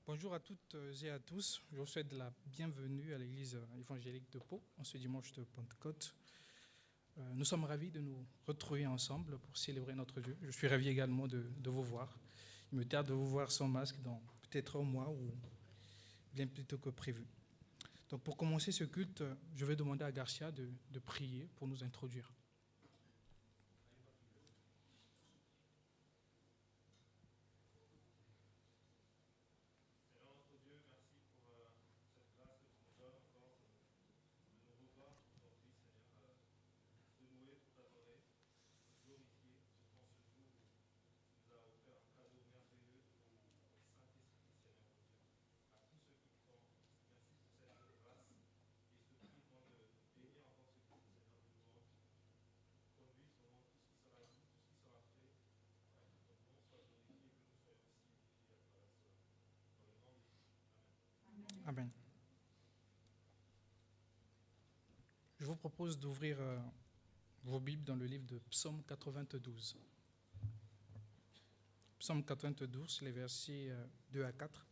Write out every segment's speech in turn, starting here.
Bonjour à toutes et à tous. Je vous souhaite la bienvenue à l'église évangélique de Pau en ce dimanche de Pentecôte. Nous sommes ravis de nous retrouver ensemble pour célébrer notre Dieu. Je suis ravi également de vous voir. Il me tarde de vous voir sans masque dans peut-être un mois ou bien plus tôt que prévu. Donc pour commencer ce culte, je vais demander à Garcia de prier pour nous introduire. Amen. Je vous propose d'ouvrir vos Bibles dans le livre de Psaume 92. Psaume 92, les versets 2 à 4.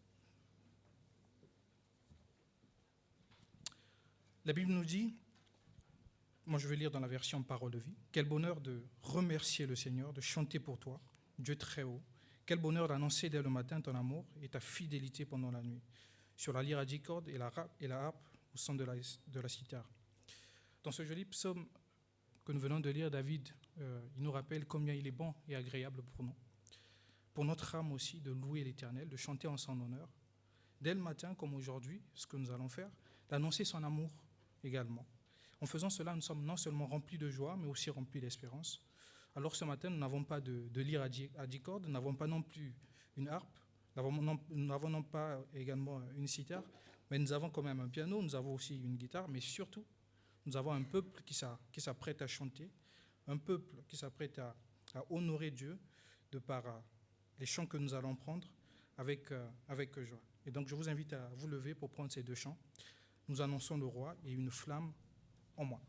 La Bible nous dit, moi je vais lire dans la version Parole de vie, quel bonheur de remercier le Seigneur, de chanter pour toi, Dieu très haut. Quel bonheur d'annoncer dès le matin ton amour et ta fidélité pendant la nuit, sur la lyre à 10 cordes et la harpe au son de la cithare. Dans ce joli psaume que nous venons de lire, David, il nous rappelle combien il est bon et agréable pour nous, pour notre âme aussi, de louer l'Éternel, de chanter en son honneur. Dès le matin, comme aujourd'hui, ce que nous allons faire, d'annoncer son amour également. En faisant cela, nous sommes non seulement remplis de joie, mais aussi remplis d'espérance. Alors ce matin, nous n'avons pas de lyre à 10 cordes, nous n'avons pas non plus une harpe, nous n'avons non pas également une cithare, mais nous avons quand même un piano, nous avons aussi une guitare, mais surtout, nous avons un peuple qui s'apprête à chanter, un peuple qui s'apprête à honorer Dieu de par les chants que nous allons prendre avec joie. Et donc je vous invite à vous lever pour prendre ces deux chants. Nous annonçons le roi et une flamme en moi.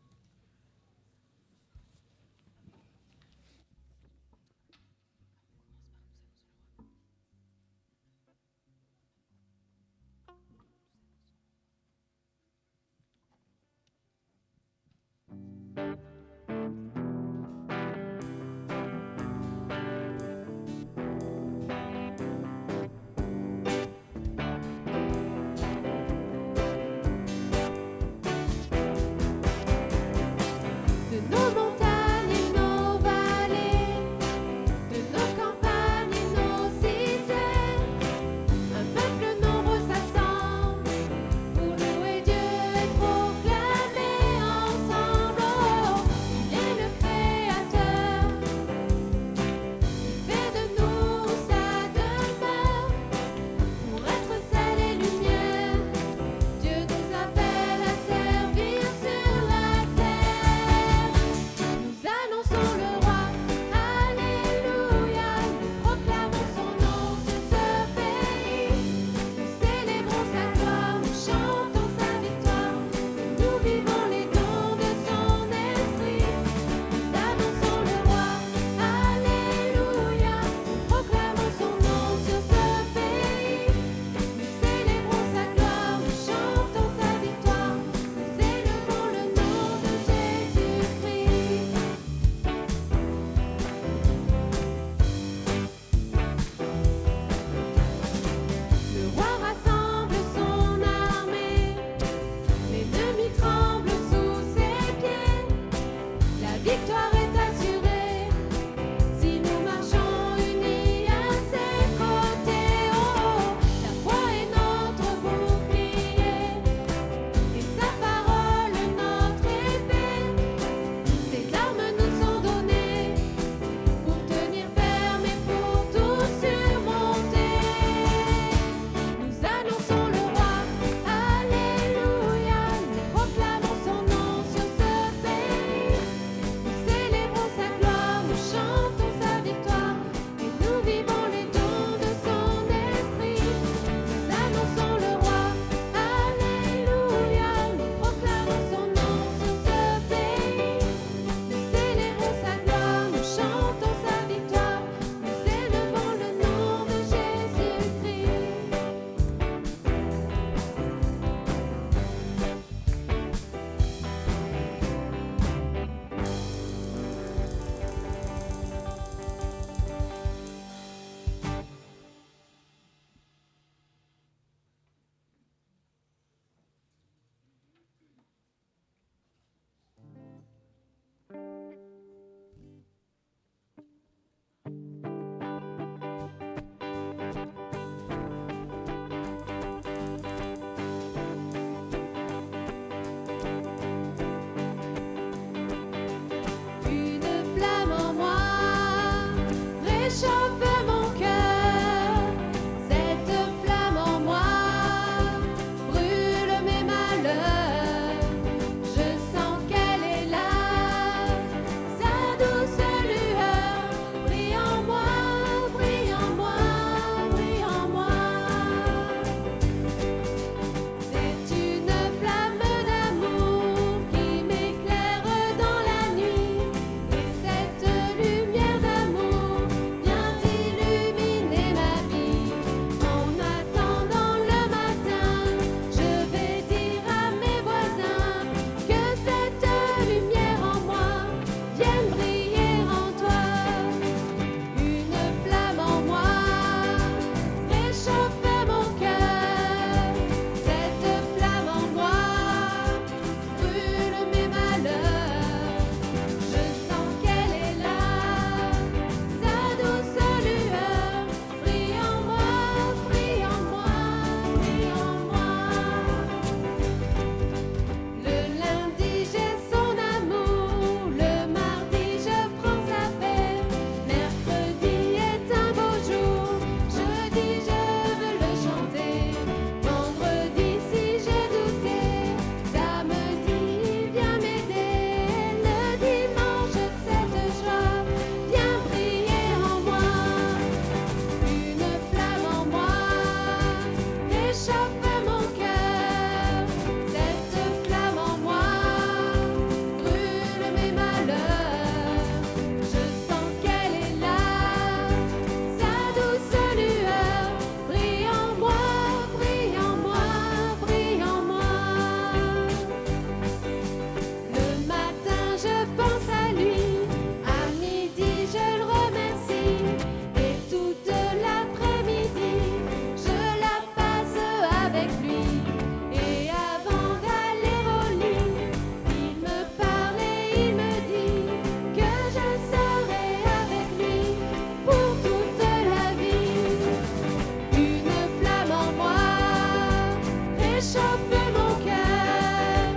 réchauffe mon cœur.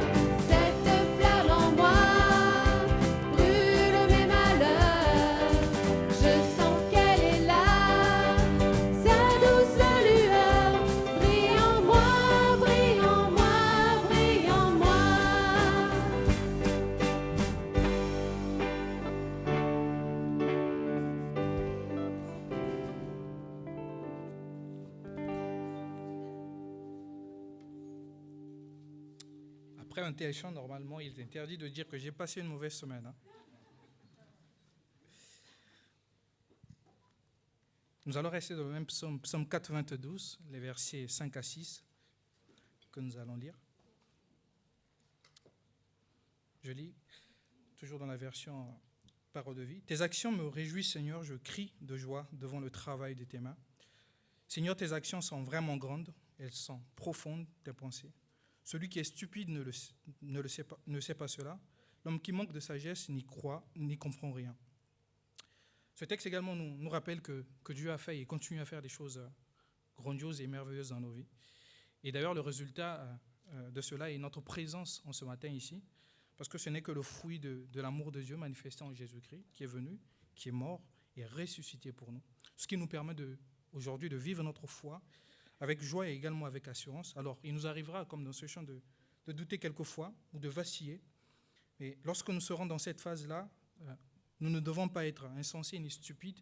Cette flamme en moi brûle mes malheurs. Je sens qu'elle est là, sa douce lueur. Brille en moi, brille en moi, brille en moi. Après un tel chant, normalement, il est interdit de dire que j'ai passé une mauvaise semaine. Hein. Nous allons rester dans le même psaume, psaume 92, les versets 5 à 6, que nous allons lire. Je lis, toujours dans la version Parole de vie. Tes actions me réjouissent, Seigneur, je crie de joie devant le travail de tes mains. Seigneur, tes actions sont vraiment grandes, elles sont profondes, tes pensées. Celui qui est stupide ne sait pas cela. L'homme qui manque de sagesse n'y croit, n'y comprend rien. Ce texte également nous rappelle que Dieu a fait et continue à faire des choses grandioses et merveilleuses dans nos vies. Et d'ailleurs, le résultat de cela est notre présence en ce matin ici, parce que ce n'est que le fruit de l'amour de Dieu manifesté en Jésus-Christ, qui est venu, qui est mort et ressuscité pour nous. Ce qui nous permet aujourd'hui de vivre notre foi avec joie et également avec assurance. Alors, il nous arrivera, comme dans ce chant, de douter quelquefois ou de vaciller. Mais lorsque nous serons dans cette phase-là, nous ne devons pas être insensés ni stupides.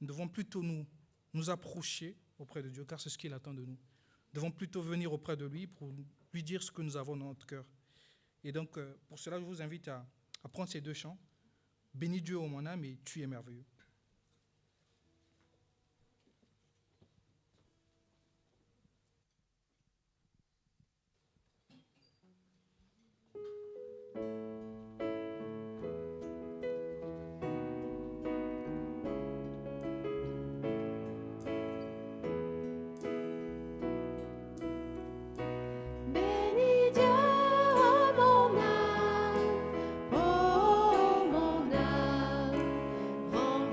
Nous devons plutôt nous approcher auprès de Dieu, car c'est ce qu'il attend de nous. Nous devons plutôt venir auprès de lui pour lui dire ce que nous avons dans notre cœur. Et donc, pour cela, je vous invite à prendre ces deux chants. Bénis Dieu, ô mon âme, et tu es merveilleux. Bénis Dieu, ô mon âme, rends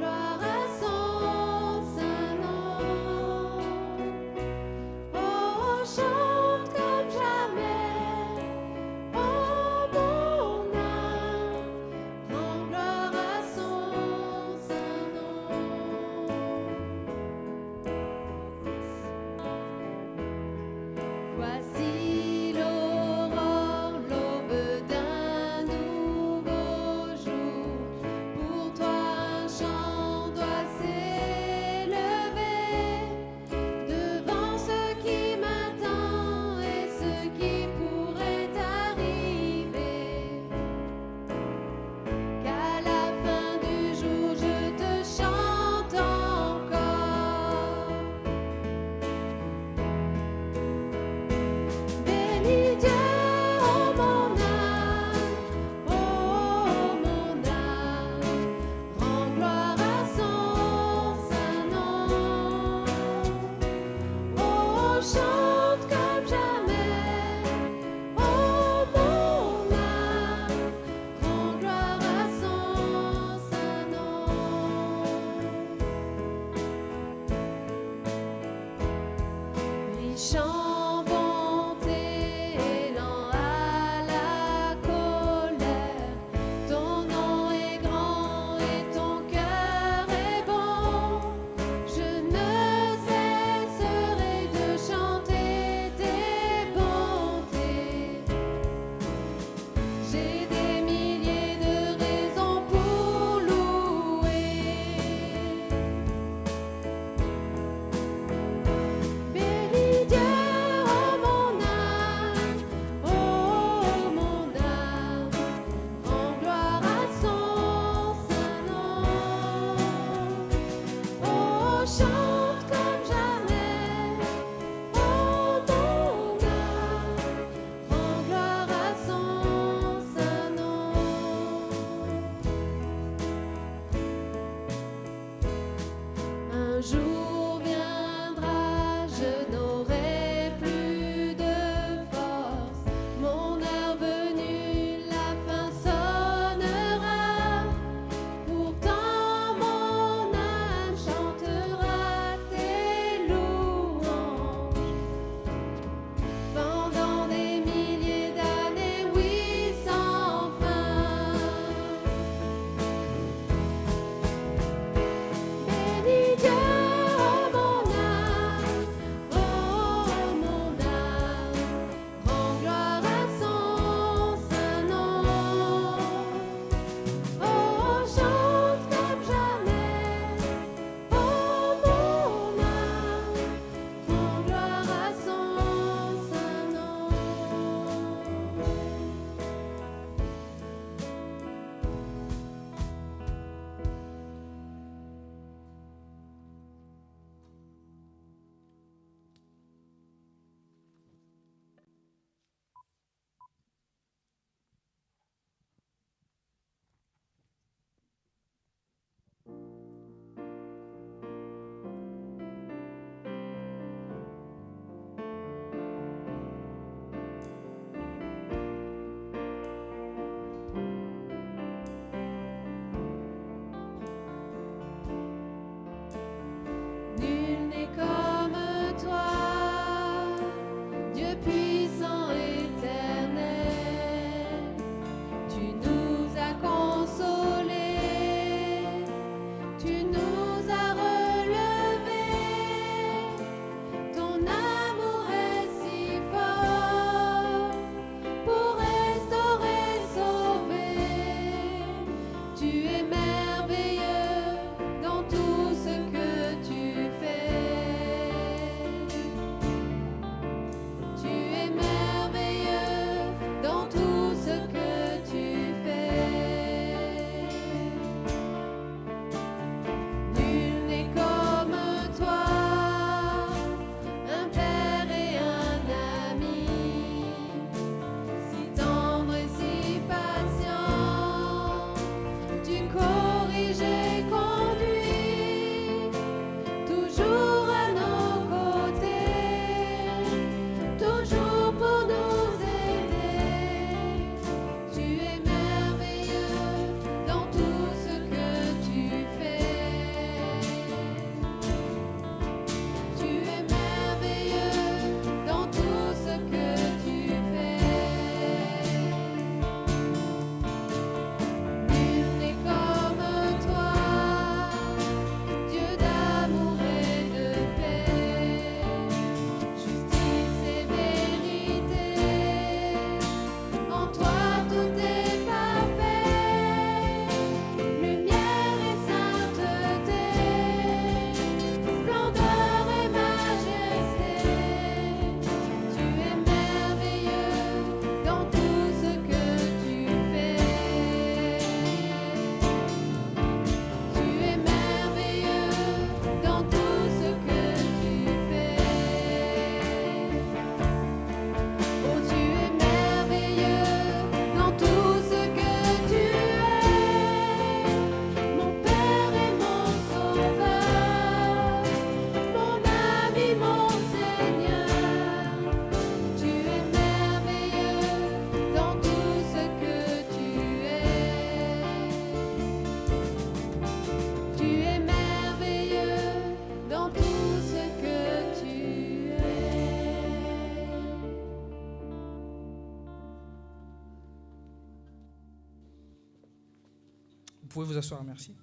pouvez vous asseoir, merci.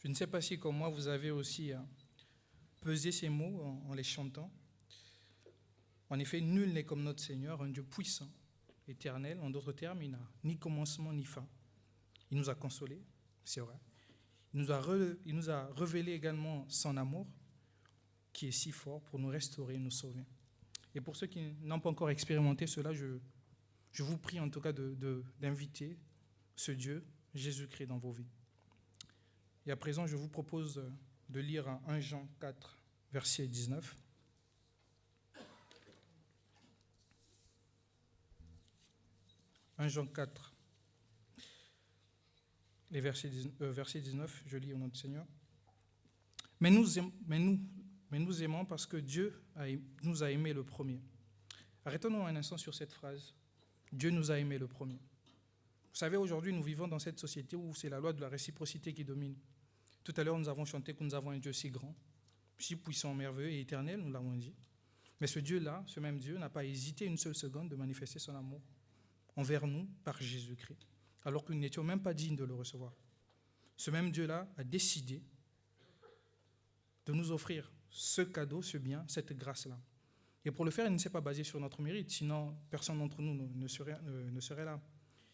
Je ne sais pas si, comme moi, vous avez aussi pesé ces mots en les chantant. En effet, nul n'est comme notre Seigneur, un Dieu puissant, éternel. En d'autres termes, il n'a ni commencement ni fin. Il nous a consolés, c'est vrai. Il nous a révélé également son amour, qui est si fort pour nous restaurer, nous sauver. Et pour ceux qui n'ont pas encore expérimenté cela, je vous prie en tout cas d'inviter ce Dieu, Jésus-Christ, dans vos vies. Et à présent, je vous propose de lire 1 Jean 4, verset 19. « 1 Jean 4, les verset 19, je lis au nom du Seigneur. « Mais nous aimons parce que Dieu nous a aimés le premier. » Arrêtons-nous un instant sur cette phrase. Dieu nous a aimés le premier. Vous savez, aujourd'hui, nous vivons dans cette société où c'est la loi de la réciprocité qui domine. Tout à l'heure, nous avons chanté que nous avons un Dieu si grand, si puissant, merveilleux et éternel, nous l'avons dit. Mais ce Dieu-là, ce même Dieu, n'a pas hésité une seule seconde de manifester son amour envers nous par Jésus-Christ, alors que nous n'étions même pas dignes de le recevoir. Ce même Dieu-là a décidé de nous offrir ce cadeau, ce bien, cette grâce-là. Et pour le faire, il ne s'est pas basé sur notre mérite, sinon personne d'entre nous ne serait là.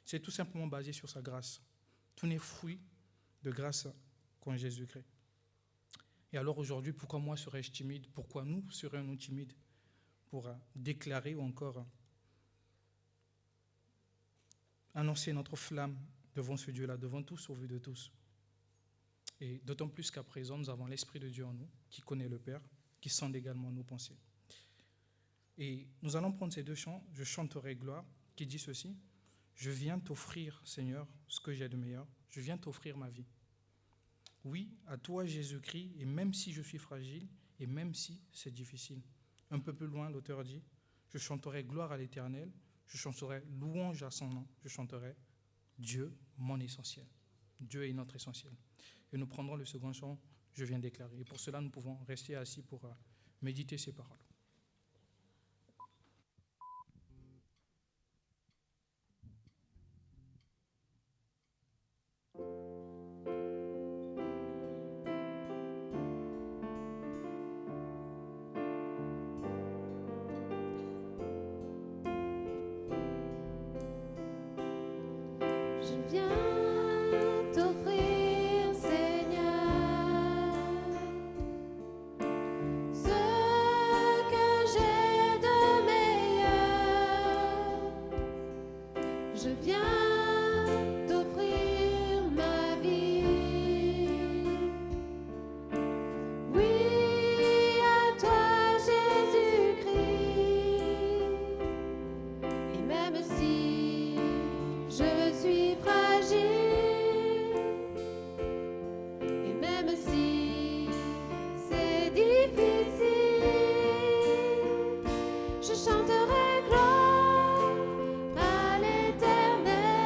C'est tout simplement basé sur sa grâce. Tout n'est fruit de grâce qu'en Jésus-Christ. Et alors aujourd'hui, pourquoi moi serais-je timide? Pourquoi nous serions-nous timides pour déclarer ou encore annoncer notre flamme devant ce Dieu-là, devant tous, au vu de tous? Et d'autant plus qu'à présent, nous avons l'Esprit de Dieu en nous, qui connaît le Père, qui sonde également nos pensées. Et nous allons prendre ces deux chants, « Je chanterai gloire », qui dit ceci, « Je viens t'offrir, Seigneur, ce que j'ai de meilleur, je viens t'offrir ma vie. Oui, à toi, Jésus-Christ, et même si je suis fragile, et même si c'est difficile. » Un peu plus loin, l'auteur dit, « Je chanterai gloire à l'Éternel, je chanterai louange à son nom, je chanterai Dieu, mon essentiel. » Dieu est notre essentiel. Et nous prendrons le second chant, « Je viens déclarer ». Et pour cela, nous pouvons rester assis pour méditer ces paroles. Je viens t'offrir, Seigneur, ce que j'ai de meilleur. Je viens t'offrir ma vie. Oui, à toi, Jésus-Christ. Et même si je suis fragile, et même si c'est difficile, je chanterai gloire à l'Éternel.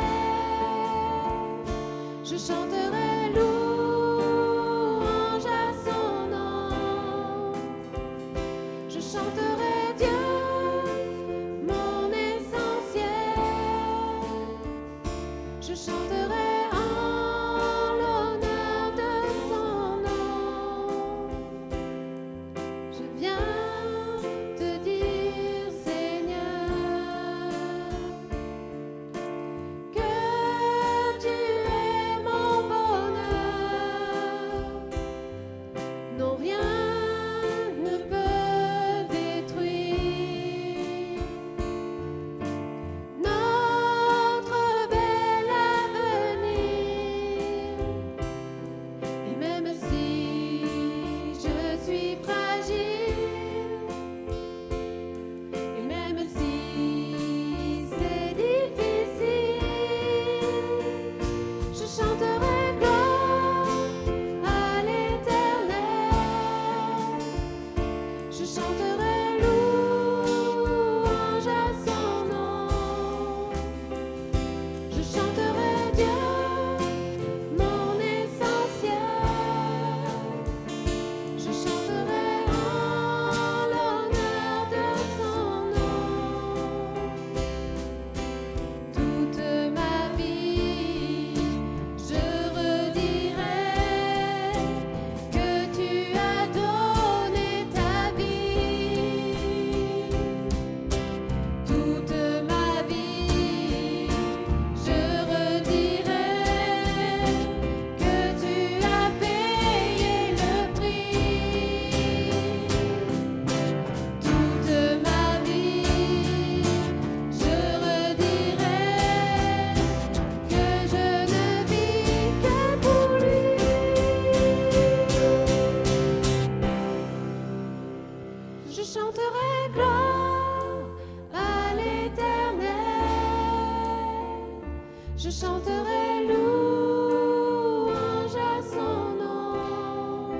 Je chanterai louange à son nom.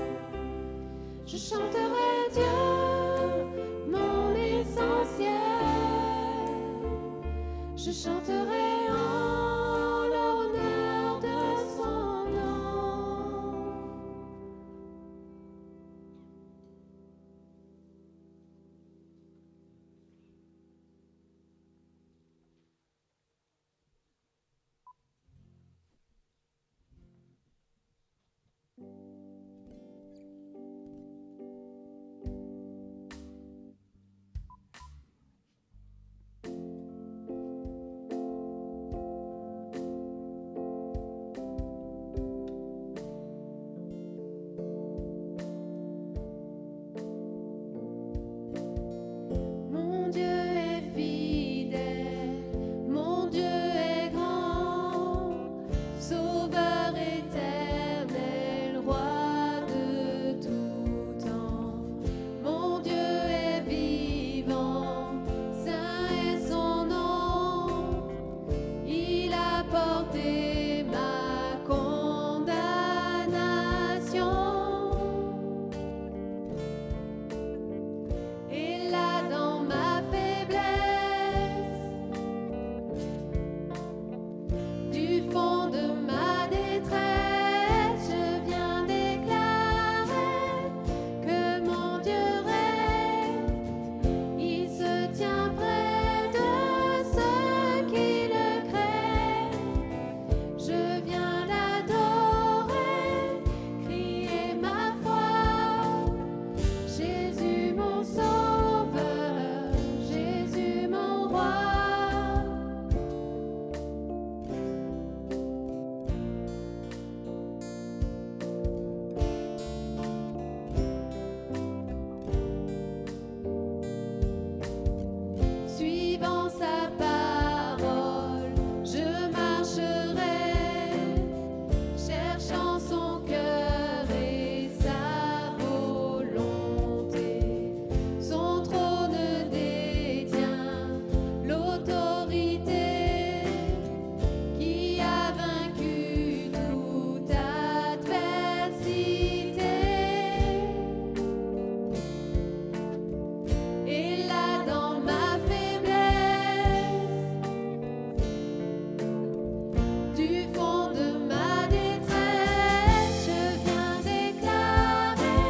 Je chanterai Dieu, mon essentiel. Je chanterai en l'honneur de son nom. Mon Dieu est fidèle, mon Dieu est grand, Sauveur éternel, Roi de tout temps. Mon Dieu est vivant, saint est son nom, il a porté ma condamnation. Et là dans ma faiblesse, du fond de ma détresse, je viens déclarer que mon Dieu règne. Il se tient près de ceux qui le craignent. Je viens l'adorer, crier ma foi. Jésus mon sauveur, Jésus mon roi. Suivant sa parole, je marcherai, cherchant son cœur et sa volonté. Son trône détient l'autorité qui a vaincu toute adversité. Et là dans ma faiblesse, du fond de ma détresse, je viens déclarer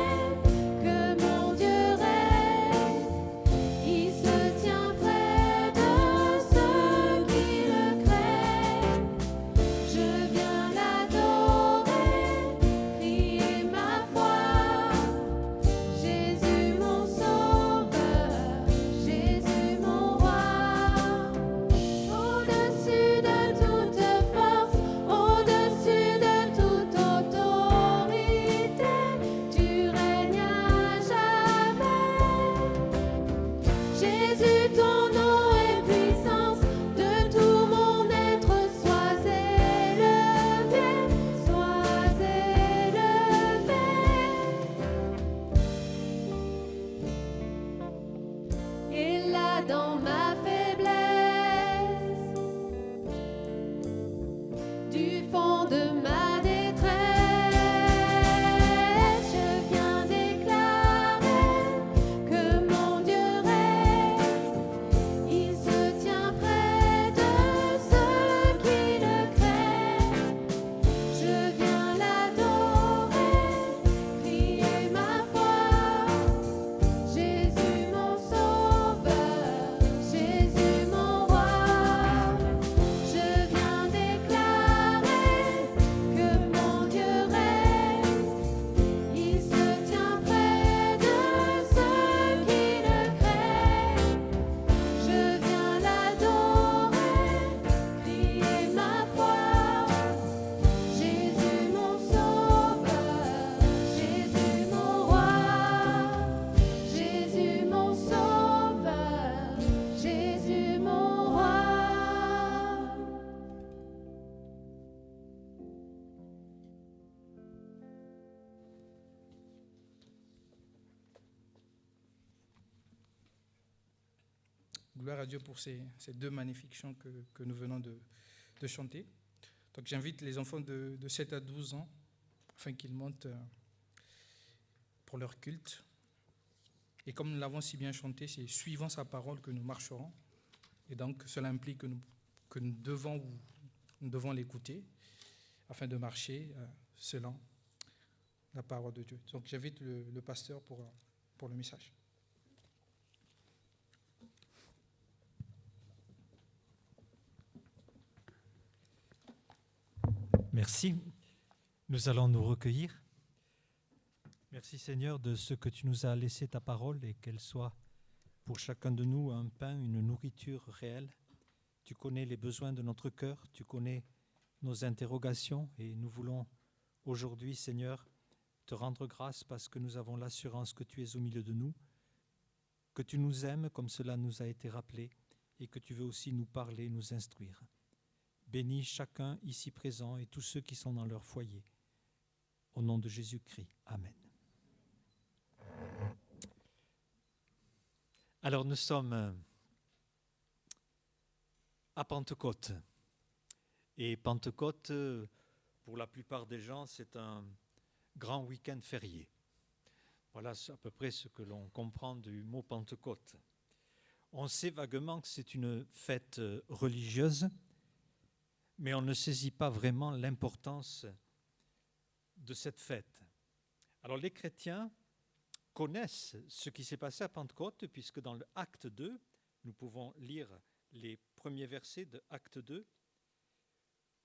que mon Dieu règne. Il se tient près de ceux qui le craignent. Je viens l'adorer, crier ma foi. Jésus mon sauveur, Jésus mon roi. Au-dessus de toute force, au-dessus de toute autorité, tu règnes à jamais. Jésus, ton nom est puissance, de tout mon être sois élevé, sois élevé. Et là dans ma faiblesse, du fond de ma détresse, je viens déclarer que mon Dieu règne. Il se tient près de ceux qui le craignent. Je viens l'adorer, crier ma foi. Jésus mon sauveur, Jésus mon roi. Je viens déclarer que mon Dieu règne. Il se tient près de ceux qui le craignent. Je viens l'adorer, crier ma foi. Jésus mon sauveur, Jésus mon roi. Jésus mon sauveur, Jésus mon roi. Gloire à Dieu pour ces deux magnifiques chants que nous venons de chanter. Donc j'invite les enfants de 7 à 12 ans afin qu'ils montent pour leur culte. Et comme nous l'avons si bien chanté, c'est suivant sa parole que nous marcherons. Et donc cela implique que nous devons l'écouter afin de marcher selon la parole de Dieu. Donc j'invite le pasteur pour le message. Merci. Nous allons nous recueillir. Merci Seigneur de ce que tu nous as laissé ta parole et qu'elle soit pour chacun de nous un pain, une nourriture réelle. Tu connais les besoins de notre cœur, tu connais nos interrogations et nous voulons aujourd'hui, Seigneur, te rendre grâce parce que nous avons l'assurance que tu es au milieu de nous, que tu nous aimes comme cela nous a été rappelé et que tu veux aussi nous parler, nous instruire. Bénis chacun ici présent et tous ceux qui sont dans leur foyer. Au nom de Jésus-Christ. Amen. Alors nous sommes à Pentecôte. Et Pentecôte, pour la plupart des gens, c'est un grand week-end férié. Voilà à peu près ce que l'on comprend du mot Pentecôte. On sait vaguement que c'est une fête religieuse, mais on ne saisit pas vraiment l'importance de cette fête. Alors les chrétiens connaissent ce qui s'est passé à Pentecôte, puisque dans le Acte 2, nous pouvons lire les premiers versets de Acte 2,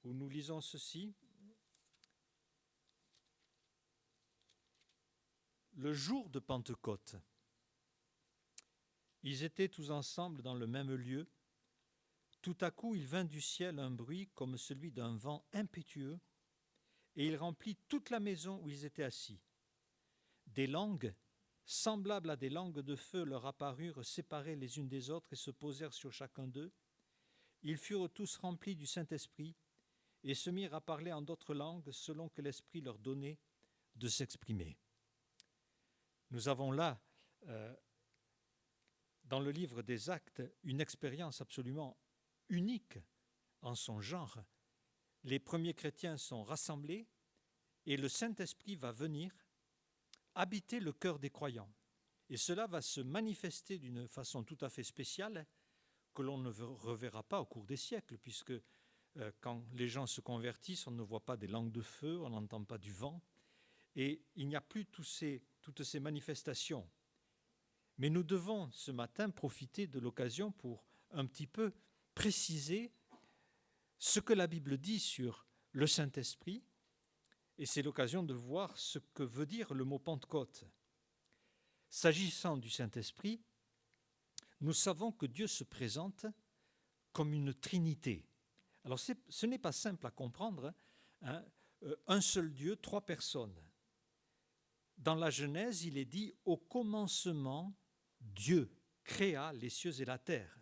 où nous lisons ceci. Le jour de Pentecôte, ils étaient tous ensemble dans le même lieu. Tout à coup, il vint du ciel un bruit comme celui d'un vent impétueux, et il remplit toute la maison où ils étaient assis. Des langues, semblables à des langues de feu, leur apparurent séparées les unes des autres et se posèrent sur chacun d'eux. Ils furent tous remplis du Saint-Esprit et se mirent à parler en d'autres langues selon que l'Esprit leur donnait de s'exprimer. Nous avons là, dans le livre des Actes, une expérience absolument unique en son genre. Les premiers chrétiens sont rassemblés et le Saint-Esprit va venir habiter le cœur des croyants. Et cela va se manifester d'une façon tout à fait spéciale que l'on ne reverra pas au cours des siècles, puisque quand les gens se convertissent, on ne voit pas des langues de feu, on n'entend pas du vent, et il n'y a plus toutes ces manifestations. Mais nous devons ce matin profiter de l'occasion pour un petit peu préciser ce que la Bible dit sur le Saint-Esprit, et c'est l'occasion de voir ce que veut dire le mot Pentecôte. S'agissant du Saint-Esprit, nous savons que Dieu se présente comme une trinité. Alors ce n'est pas simple à comprendre, hein, un seul Dieu, 3 personnes. Dans la Genèse, il est dit « Au commencement, Dieu créa les cieux et la terre ».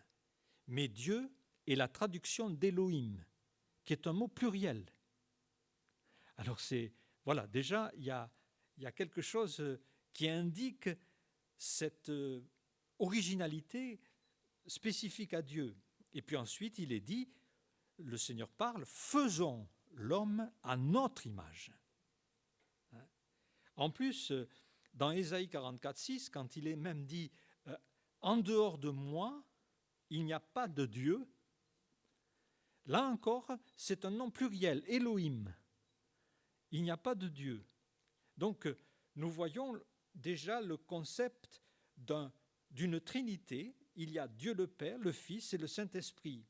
Mais Dieu est la traduction d'Élohim, qui est un mot pluriel. Alors voilà, déjà, il y a quelque chose qui indique cette originalité spécifique à Dieu. Et puis ensuite, il est dit, le Seigneur parle, faisons l'homme à notre image. En plus, dans Ésaïe 44:6, quand il est même dit, en dehors de moi, il n'y a pas de Dieu, là encore, c'est un nom pluriel, Elohim. Il n'y a pas de Dieu. Donc, nous voyons déjà le concept d'une trinité. Il y a Dieu le Père, le Fils et le Saint-Esprit.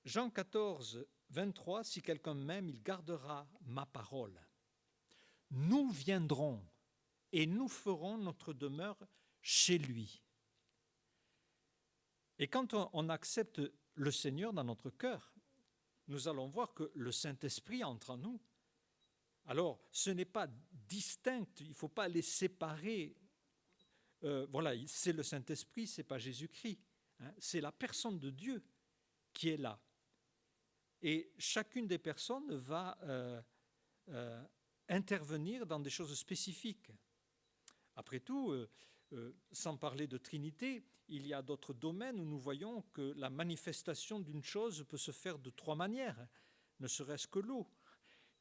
Jean 14, 23, si quelqu'un m'aime, il gardera ma parole. Nous viendrons et nous ferons notre demeure chez lui. Et quand on accepte le Seigneur dans notre cœur, nous allons voir que le Saint-Esprit entre en nous. Alors, ce n'est pas distinct, il ne faut pas les séparer. Voilà, c'est le Saint-Esprit, ce n'est pas Jésus-Christ. Hein, c'est la personne de Dieu qui est là. Et chacune des personnes va intervenir dans des choses spécifiques. Après tout, sans parler de Trinité, il y a d'autres domaines où nous voyons que la manifestation d'une chose peut se faire de 3 manières, ne serait-ce que l'eau,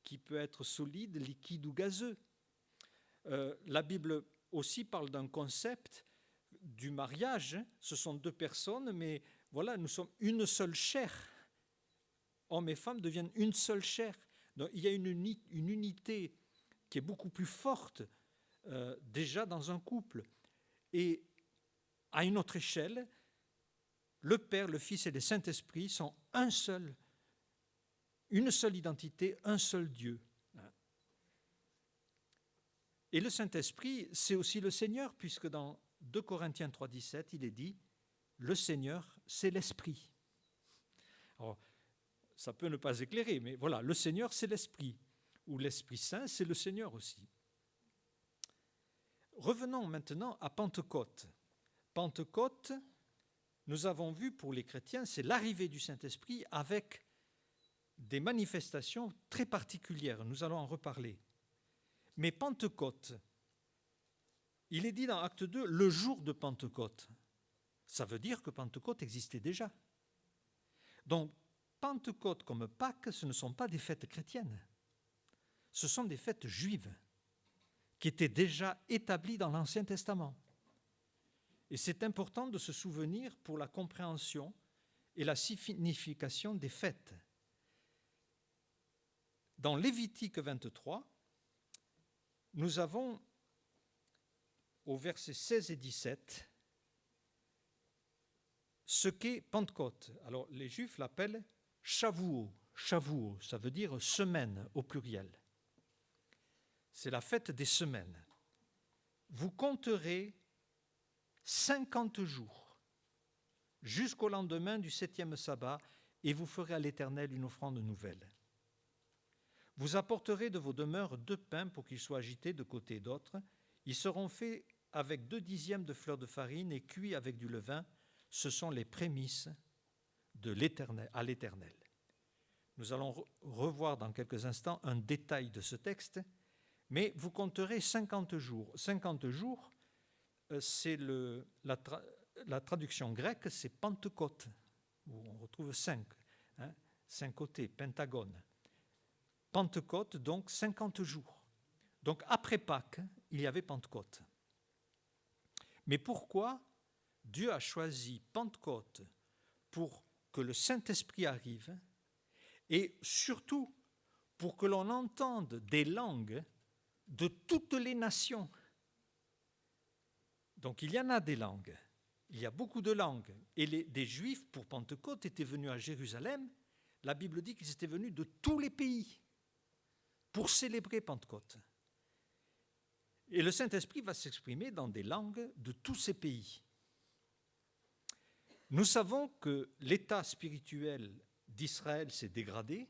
qui peut être solide, liquide ou gazeux. La Bible aussi parle d'un concept du mariage. Ce sont 2 personnes, mais voilà, nous sommes une seule chair. Hommes et femmes deviennent une seule chair. Donc, il y a une unité qui est beaucoup plus forte déjà dans un couple. Et à une autre échelle, le Père, le Fils et le Saint-Esprit sont un seul, une seule identité, un seul Dieu. Et le Saint-Esprit, c'est aussi le Seigneur, puisque dans 2 Corinthiens 3,17, il est dit « Le Seigneur, c'est l'Esprit ». Alors, ça peut ne pas éclairer, mais voilà, le Seigneur, c'est l'Esprit, ou l'Esprit Saint, c'est le Seigneur aussi. Revenons maintenant à Pentecôte. Pentecôte, nous avons vu pour les chrétiens, c'est l'arrivée du Saint-Esprit avec des manifestations très particulières. Nous allons en reparler. Mais Pentecôte, il est dit dans Acte 2, le jour de Pentecôte. Ça veut dire que Pentecôte existait déjà. Donc, Pentecôte comme Pâques, ce ne sont pas des fêtes chrétiennes. Ce sont des fêtes juives qui étaient déjà établies dans l'Ancien Testament. Et c'est important de se souvenir pour la compréhension et la signification des fêtes. Dans Lévitique 23, nous avons au verset 16 et 17 ce qu'est Pentecôte. Alors les Juifs l'appellent Shavuot. Shavuot, ça veut dire semaine au pluriel. C'est la fête des semaines. Vous compterez 50 jours jusqu'au lendemain du 7e sabbat et vous ferez à l'Éternel une offrande nouvelle. Vous apporterez de vos demeures 2 pains pour qu'ils soient agités de côté et d'autre. Ils seront faits avec 2 dixièmes de fleur de farine et cuits avec du levain. Ce sont les prémices de l'Éternel, à l'Éternel. Nous allons revoir dans quelques instants un détail de ce texte, mais vous compterez 50 jours. 50 jours, c'est la traduction grecque, c'est Pentecôte, où on retrouve 5, 5 côtés, pentagone. Pentecôte, donc 50 jours. Donc après Pâques, il y avait Pentecôte. Mais pourquoi Dieu a choisi Pentecôte pour que le Saint-Esprit arrive et surtout pour que l'on entende des langues de toutes les nations? Donc il y en a des langues, il y a beaucoup de langues. Et des Juifs, pour Pentecôte, étaient venus à Jérusalem. La Bible dit qu'ils étaient venus de tous les pays pour célébrer Pentecôte. Et le Saint-Esprit va s'exprimer dans des langues de tous ces pays. Nous savons que l'état spirituel d'Israël s'est dégradé,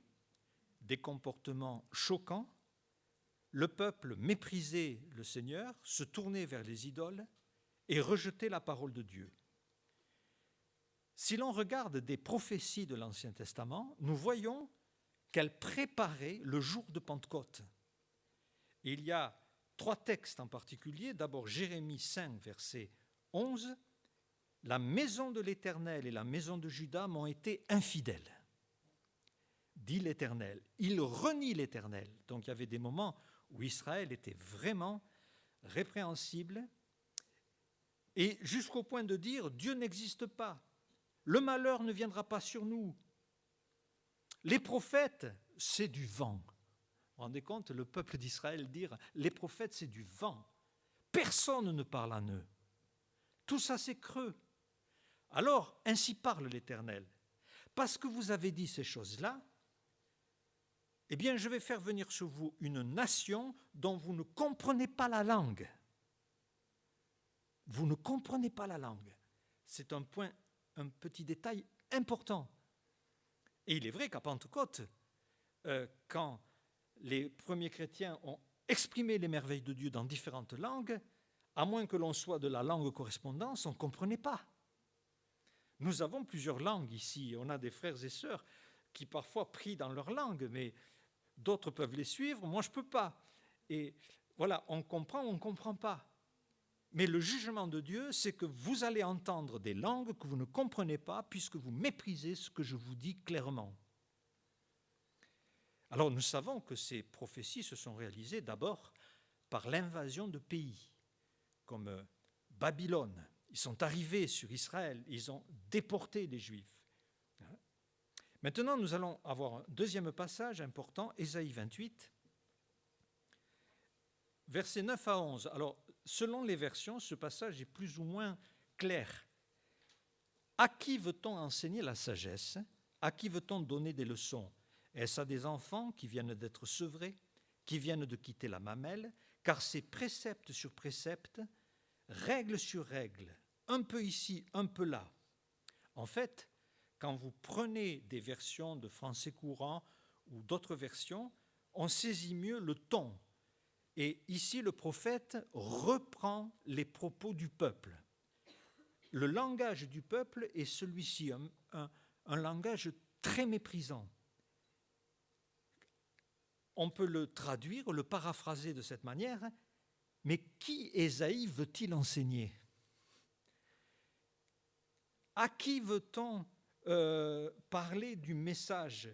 des comportements choquants. Le peuple méprisait le Seigneur, se tournait vers les idoles et rejetait la parole de Dieu. Si l'on regarde des prophéties de l'Ancien Testament, nous voyons qu'elles préparaient le jour de Pentecôte. Et il y a 3 textes en particulier. D'abord Jérémie 5, verset 11. « La maison de l'Éternel et la maison de Juda m'ont été infidèles, dit l'Éternel. Ils renient l'Éternel. » Donc il y avait des moments où Israël était vraiment répréhensible, et jusqu'au point de dire « Dieu n'existe pas, le malheur ne viendra pas sur nous. Les prophètes, c'est du vent. » Vous vous rendez compte, le peuple d'Israël dire « Les prophètes, c'est du vent. Personne ne parle en eux. Tout ça, c'est creux. » Alors, ainsi parle l'Éternel. Parce que vous avez dit ces choses-là, eh bien, je vais faire venir sur vous une nation dont vous ne comprenez pas la langue. Vous ne comprenez pas la langue. C'est un point, un petit détail important. Et il est vrai qu'à Pentecôte, quand les premiers chrétiens ont exprimé les merveilles de Dieu dans différentes langues, à moins que l'on soit de la langue correspondance, on ne comprenait pas. Nous avons plusieurs langues ici. On a des frères et sœurs qui parfois prient dans leur langue, mais d'autres peuvent les suivre. Moi, je ne peux pas. Et voilà, on comprend ou on ne comprend pas. Mais le jugement de Dieu, c'est que vous allez entendre des langues que vous ne comprenez pas puisque vous méprisez ce que je vous dis clairement. Alors nous savons que ces prophéties se sont réalisées d'abord par l'invasion de pays, comme Babylone. Ils sont arrivés sur Israël, ils ont déporté les Juifs. Maintenant, nous allons avoir un deuxième passage important, Ésaïe 28, versets 9 à 11. Alors, selon les versions, ce passage est plus ou moins clair. À qui veut-on enseigner la sagesse? À qui veut-on donner des leçons? Est-ce à des enfants qui viennent d'être sevrés, qui viennent de quitter la mamelle? Car c'est précepte sur précepte, règle sur règle, un peu ici, un peu là. En fait, quand vous prenez des versions de français courant ou d'autres versions, on saisit mieux le ton. Et ici, le prophète reprend les propos du peuple. Le langage du peuple est celui-ci, un langage très méprisant. On peut le traduire, le paraphraser de cette manière, mais qui Ésaïe veut-il enseigner? À qui veut-on parler du message?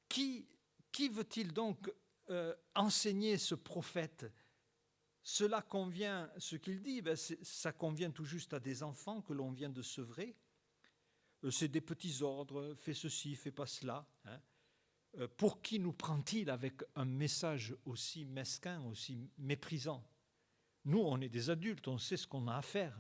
Qui veut-il donc enseigner ce prophète? Cela convient, ce qu'il dit, ça convient tout juste à des enfants que l'on vient de sevrer. C'est des petits ordres, fais ceci, fais pas cela. Pour qui nous prend-il avec un message aussi mesquin, aussi méprisant? Nous, on est des adultes, on sait ce qu'on a à faire.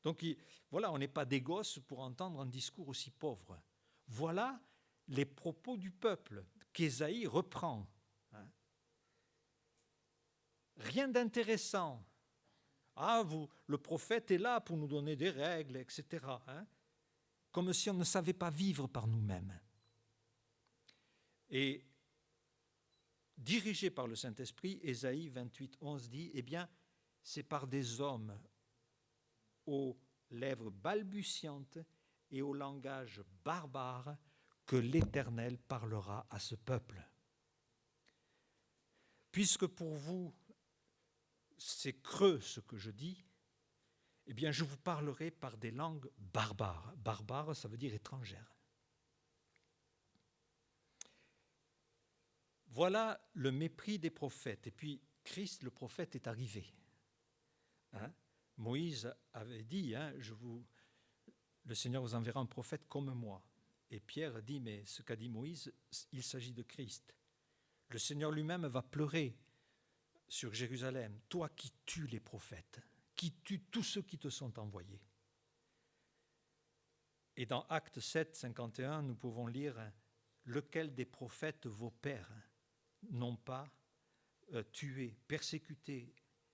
Donc voilà, on n'est pas des gosses pour entendre un discours aussi pauvre. Voilà les propos du peuple qu'Ésaïe reprend. Rien d'intéressant. Le prophète est là pour nous donner des règles, etc. Comme si on ne savait pas vivre par nous-mêmes. Et dirigé par le Saint-Esprit, Ésaïe 28, 11 dit, eh bien, c'est par des hommes aux lèvres balbutiantes et au langage barbare que l'Éternel parlera à ce peuple. Puisque pour vous, c'est creux ce que je dis, eh bien, je vous parlerai par des langues barbares. Barbare, ça veut dire étrangère. Voilà le mépris des prophètes. Et puis, Christ, le prophète, est arrivé. Moïse avait dit, le Seigneur vous enverra un prophète comme moi. Et Pierre dit, mais ce qu'a dit Moïse, il s'agit de Christ. Le Seigneur lui-même va pleurer sur Jérusalem. Toi qui tues les prophètes, qui tues tous ceux qui te sont envoyés. Et dans Actes 7, 51, nous pouvons lire, lequel des prophètes vos pères n'ont pas tué, persécuté.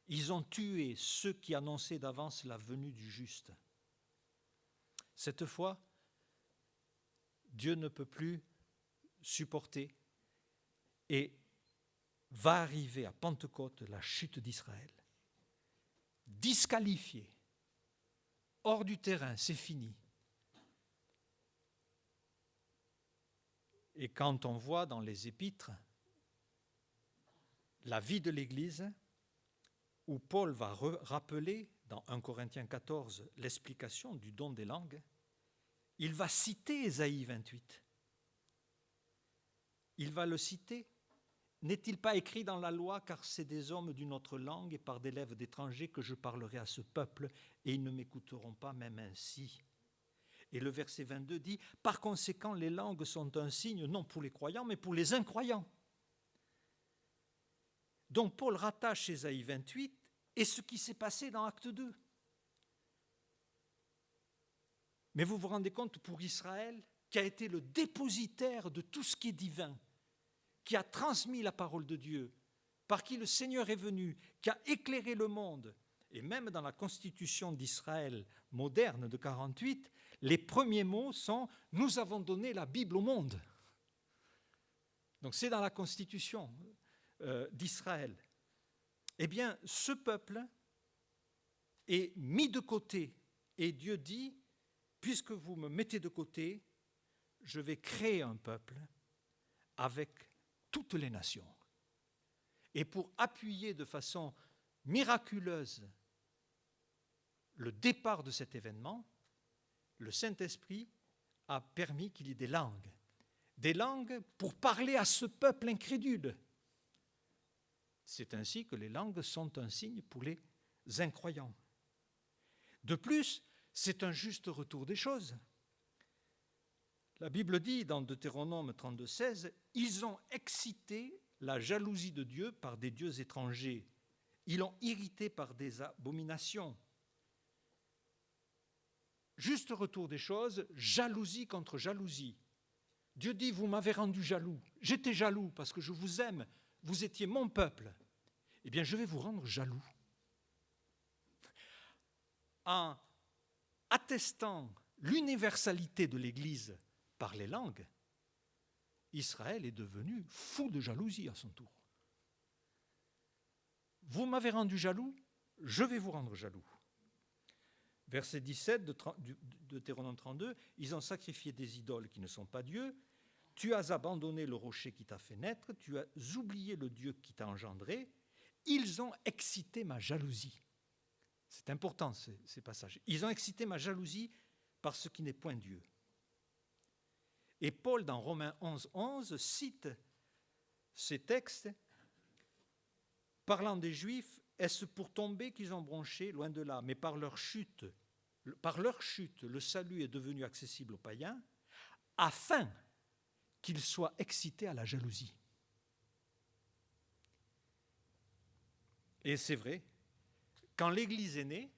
Ils ont tué ceux qui annonçaient d'avance la venue du juste. Cette fois, Dieu ne peut plus supporter et va arriver à Pentecôte la chute d'Israël. Disqualifié, hors du terrain, c'est fini. Et quand on voit dans les épîtres la vie de l'Église, où Paul va rappeler dans 1 Corinthiens 14 l'explication du don des langues, il va citer Ésaïe 28. Il va le citer. N'est-il pas écrit dans la loi, car c'est des hommes d'une autre langue et par des lèvres d'étrangers que je parlerai à ce peuple, et ils ne m'écouteront pas même ainsi. Et le verset 22 dit, par conséquent, les langues sont un signe, non pour les croyants, mais pour les incroyants. Donc Paul rattache Ésaïe 28 et ce qui s'est passé dans Acte 2. Mais vous vous rendez compte, pour Israël, qui a été le dépositaire de tout ce qui est divin, qui a transmis la parole de Dieu, par qui le Seigneur est venu, qui a éclairé le monde, et même dans la constitution d'Israël moderne de 48, les premiers mots sont « Nous avons donné la Bible au monde ». Donc c'est dans la constitution d'Israël. Eh bien, ce peuple est mis de côté, et Dieu dit « Puisque vous me mettez de côté, je vais créer un peuple avec toutes les nations. Et pour appuyer de façon miraculeuse le départ de cet événement, le Saint-Esprit a permis qu'il y ait des langues pour parler à ce peuple incrédule. C'est ainsi que les langues sont un signe pour les incroyants. De plus, c'est un juste retour des choses. La Bible dit dans Deutéronome 32,16, « Ils ont excité la jalousie de Dieu par des dieux étrangers. Ils l'ont irrité par des abominations. » Juste retour des choses, jalousie contre jalousie. Dieu dit, vous m'avez rendu jaloux. J'étais jaloux parce que je vous aime. Vous étiez mon peuple. Eh bien, je vais vous rendre jaloux. En attestant l'universalité de l'Église par les langues, Israël est devenu fou de jalousie à son tour. Vous m'avez rendu jaloux, je vais vous rendre jaloux. Verset 17 de Deutéronome 32, « Ils ont sacrifié des idoles qui ne sont pas Dieu. Tu as abandonné le rocher qui t'a fait naître. Tu as oublié le Dieu qui t'a engendré. Ils ont excité ma jalousie. » C'est important ces passages. « Ils ont excité ma jalousie par ce qui n'est point Dieu. » Et Paul, dans Romains 11, cite ces textes, parlant des Juifs, « Est-ce pour tomber qu'ils ont bronché? Loin de là, mais par leur chute, le salut est devenu accessible aux païens, afin qu'ils soient excités à la jalousie. » Et c'est vrai, quand l'Église est née,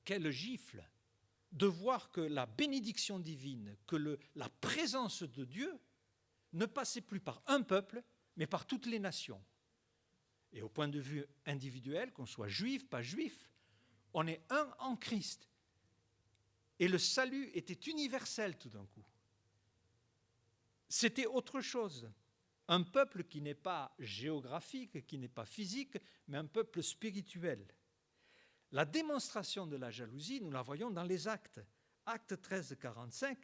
quelle gifle de voir que la bénédiction divine, que la présence de Dieu ne passait plus par un peuple, mais par toutes les nations. Et au point de vue individuel, qu'on soit juif, pas juif, on est un en Christ. Et le salut était universel tout d'un coup. C'était autre chose. Un peuple qui n'est pas géographique, qui n'est pas physique, mais un peuple spirituel. La démonstration de la jalousie, nous la voyons dans les actes. Acte 13, 45,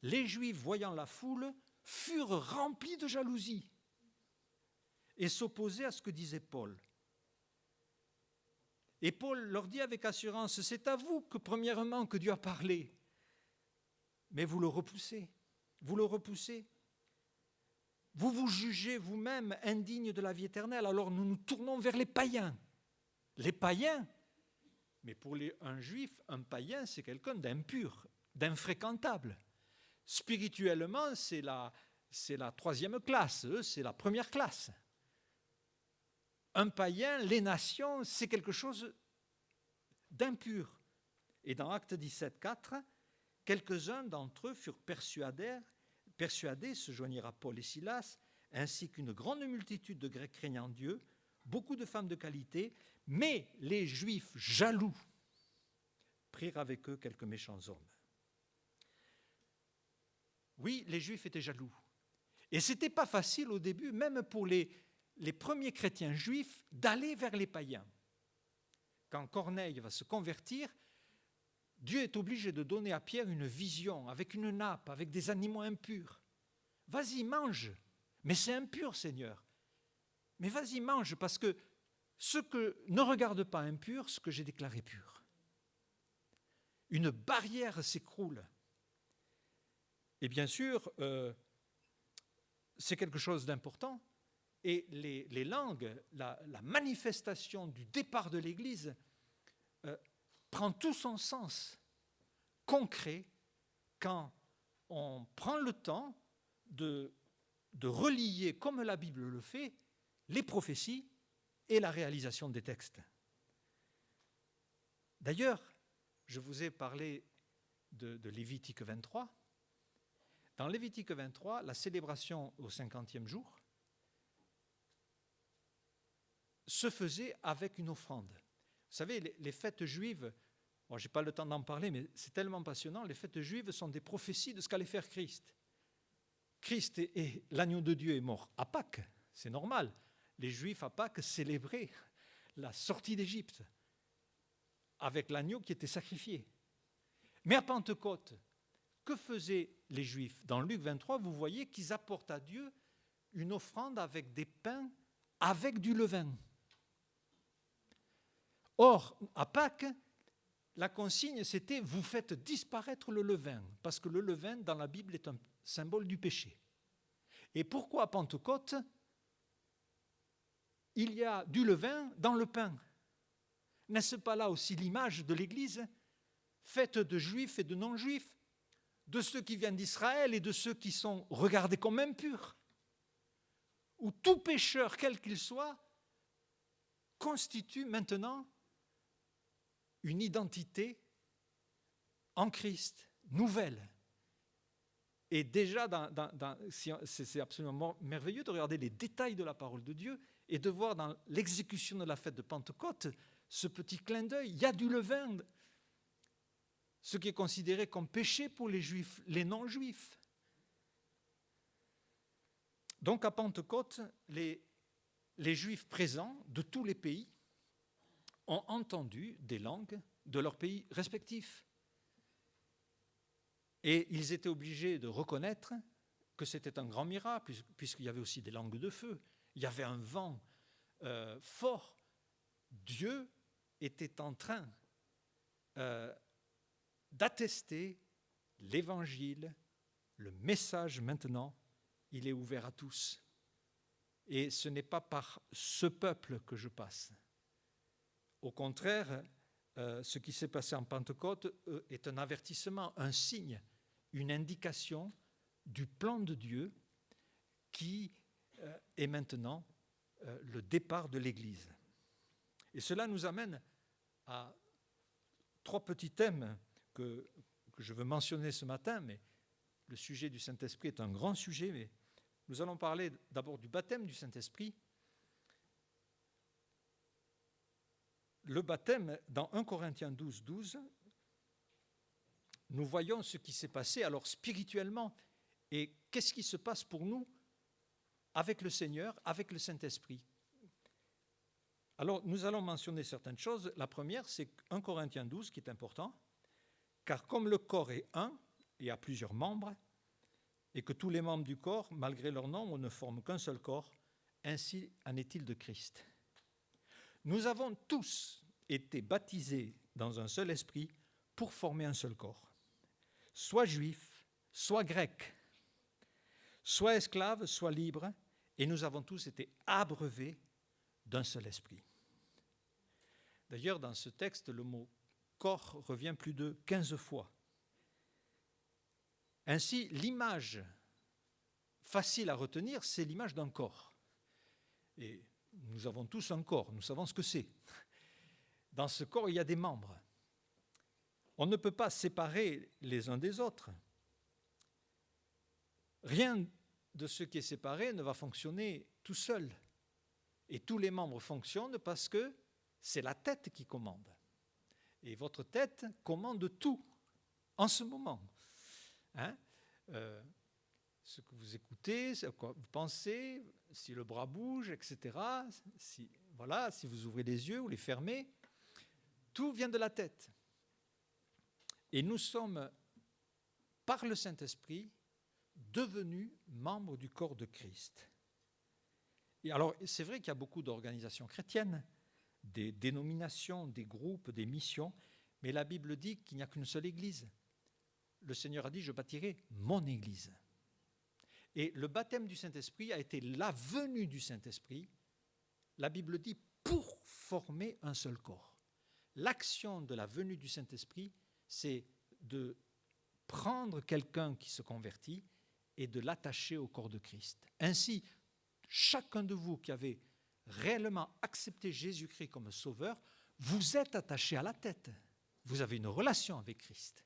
les Juifs, voyant la foule, furent remplis de jalousie et s'opposaient à ce que disait Paul. Et Paul leur dit avec assurance, c'est à vous que premièrement que Dieu a parlé, mais vous le repoussez, vous le repoussez. Vous vous jugez vous-même indigne de la vie éternelle, alors nous nous tournons vers les païens. Les païens, mais pour un juif, un païen, c'est quelqu'un d'impur, d'infréquentable. Spirituellement, c'est la troisième classe, eux, c'est la première classe. Un païen, les nations, c'est quelque chose d'impur. Et dans Acte 17, 4, quelques-uns d'entre eux furent persuadés, se joignirent à Paul et Silas, ainsi qu'une grande multitude de Grecs craignant Dieu, beaucoup de femmes de qualité, mais les Juifs jaloux prirent avec eux quelques méchants hommes. Oui, les Juifs étaient jaloux. Et ce n'était pas facile au début, même pour les premiers chrétiens juifs, d'aller vers les païens. Quand Corneille va se convertir, Dieu est obligé de donner à Pierre une vision avec une nappe, avec des animaux impurs. Vas-y, mange. Mais c'est impur, Seigneur. Mais vas-y, mange, parce que ce que ne regarde pas impur, ce que j'ai déclaré pur. Une barrière s'écroule. Et bien sûr, c'est quelque chose d'important. Et les langues, la manifestation du départ de l'Église prend tout son sens concret quand on prend le temps de relier, comme la Bible le fait, les prophéties et la réalisation des textes. D'ailleurs, je vous ai parlé de Lévitique 23. Dans Lévitique 23, la célébration au 50e jour se faisait avec une offrande. Vous savez, les fêtes juives, bon, je n'ai pas le temps d'en parler, mais c'est tellement passionnant, les fêtes juives sont des prophéties de ce qu'allait faire Christ. Christ et l'agneau de Dieu est mort à Pâques, c'est normal. Les Juifs à Pâques célébraient la sortie d'Égypte avec l'agneau qui était sacrifié. Mais à Pentecôte, que faisaient les Juifs? Dans Luc 23, vous voyez qu'ils apportent à Dieu une offrande avec des pains avec du levain. Or, à Pâques, la consigne, c'était « vous faites disparaître le levain », parce que le levain, dans la Bible, est un symbole du péché. Et pourquoi à Pentecôte, il y a du levain dans le pain? N'est-ce pas là aussi l'image de l'Église, faite de juifs et de non-juifs, de ceux qui viennent d'Israël et de ceux qui sont regardés comme impurs, où tout pécheur, quel qu'il soit, constitue maintenant une identité en Christ, nouvelle. Et déjà, c'est absolument merveilleux de regarder les détails de la parole de Dieu et de voir dans l'exécution de la fête de Pentecôte ce petit clin d'œil. Il y a du levain, ce qui est considéré comme péché pour les juifs, les non-juifs. Donc à Pentecôte, les juifs présents de tous les pays ont entendu des langues de leurs pays respectifs. Et ils étaient obligés de reconnaître que c'était un grand miracle, puisqu'il y avait aussi des langues de feu. Il y avait un vent fort. Dieu était en train d'attester l'évangile, le message maintenant, il est ouvert à tous. Et ce n'est pas par ce peuple que je passe. Au contraire, ce qui s'est passé en Pentecôte est un avertissement, un signe, une indication du plan de Dieu qui est maintenant le départ de l'Église. Et cela nous amène à 3 petits thèmes que je veux mentionner ce matin, mais le sujet du Saint-Esprit est un grand sujet, mais nous allons parler d'abord du baptême du Saint-Esprit. Le baptême, dans 1 Corinthiens 12, 12, nous voyons ce qui s'est passé alors spirituellement et qu'est-ce qui se passe pour nous avec le Seigneur, avec le Saint-Esprit. Alors, nous allons mentionner certaines choses. La première, c'est 1 Corinthiens 12 qui est important, car comme le corps est un et a plusieurs membres, et que tous les membres du corps, malgré leur nombre, ne forment qu'un seul corps, ainsi en est-il de Christ. Nous avons tous été baptisés dans un seul esprit pour former un seul corps, soit juifs, soit grecs, soit esclaves, soit libres, et nous avons tous été abreuvés d'un seul esprit. D'ailleurs, dans ce texte, le mot « corps » revient plus de 15 fois. Ainsi, l'image facile à retenir, c'est l'image d'un corps. Et nous avons tous un corps, nous savons ce que c'est. Dans ce corps, il y a des membres. On ne peut pas séparer les uns des autres. Rien de ce qui est séparé ne va fonctionner tout seul. Et tous les membres fonctionnent parce que c'est la tête qui commande. Et votre tête commande tout en ce moment. Ce que vous écoutez, ce à quoi vous pensez, si le bras bouge, etc. Si vous ouvrez les yeux ou les fermez, tout vient de la tête. Et nous sommes, par le Saint-Esprit, devenus membres du corps de Christ. Et alors, c'est vrai qu'il y a beaucoup d'organisations chrétiennes, des dénominations, des groupes, des missions, mais la Bible dit qu'il n'y a qu'une seule Église. Le Seigneur a dit « Je bâtirai mon Église ». Et le baptême du Saint-Esprit a été la venue du Saint-Esprit, la Bible dit, pour former un seul corps. L'action de la venue du Saint-Esprit, c'est de prendre quelqu'un qui se convertit et de l'attacher au corps de Christ. Ainsi, chacun de vous qui avez réellement accepté Jésus-Christ comme sauveur, vous êtes attaché à la tête. Vous avez une relation avec Christ.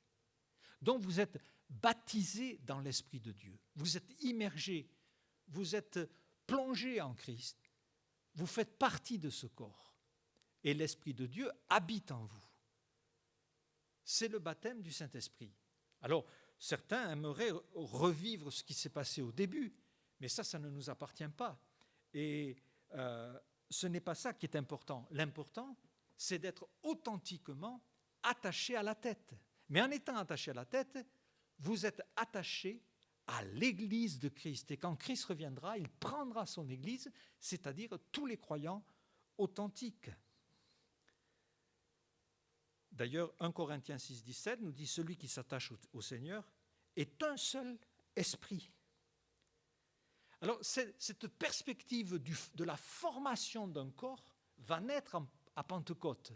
Donc vous êtes baptisé dans l'Esprit de Dieu. Vous êtes immergé, vous êtes plongé en Christ. Vous faites partie de ce corps. Et l'Esprit de Dieu habite en vous. C'est le baptême du Saint-Esprit. Alors, certains aimeraient revivre ce qui s'est passé au début, mais ça ne nous appartient pas. Et ce n'est pas ça qui est important. L'important, c'est d'être authentiquement attaché à la tête. Mais en étant attaché à la tête, vous êtes attaché à l'Église de Christ. Et quand Christ reviendra, il prendra son Église, c'est-à-dire tous les croyants authentiques. D'ailleurs, 1 Corinthiens 6, 17 nous dit « Celui qui s'attache au Seigneur est un seul esprit ». Alors, cette perspective de la formation d'un corps va naître à Pentecôte.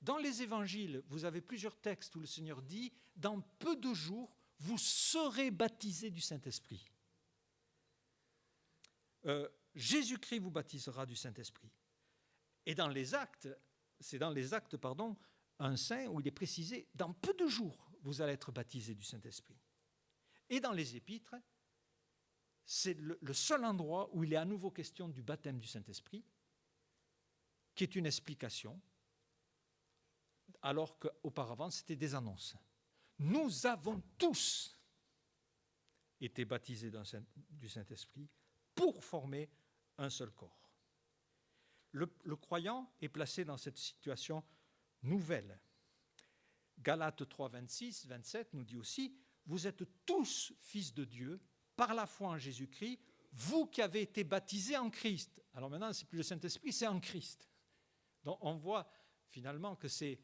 Dans les évangiles, vous avez plusieurs textes où le Seigneur dit « Dans peu de jours, vous serez baptisés du Saint-Esprit ». Jésus-Christ vous baptisera du Saint-Esprit. Et dans les actes, c'est dans les actes, 1,5 où il est précisé « Dans peu de jours, vous allez être baptisés du Saint-Esprit ». Et dans les épîtres, c'est le seul endroit où il est à nouveau question du baptême du Saint-Esprit, qui est une explication, alors qu'auparavant, c'était des annonces. Nous avons tous été baptisés du Saint-Esprit pour former un seul corps. Le croyant est placé dans cette situation nouvelle. Galates 3, 26, 27 nous dit aussi « Vous êtes tous fils de Dieu, par la foi en Jésus-Christ, vous qui avez été baptisés en Christ. » Alors maintenant, ce n'est plus le Saint-Esprit, c'est en Christ. Donc on voit finalement que c'est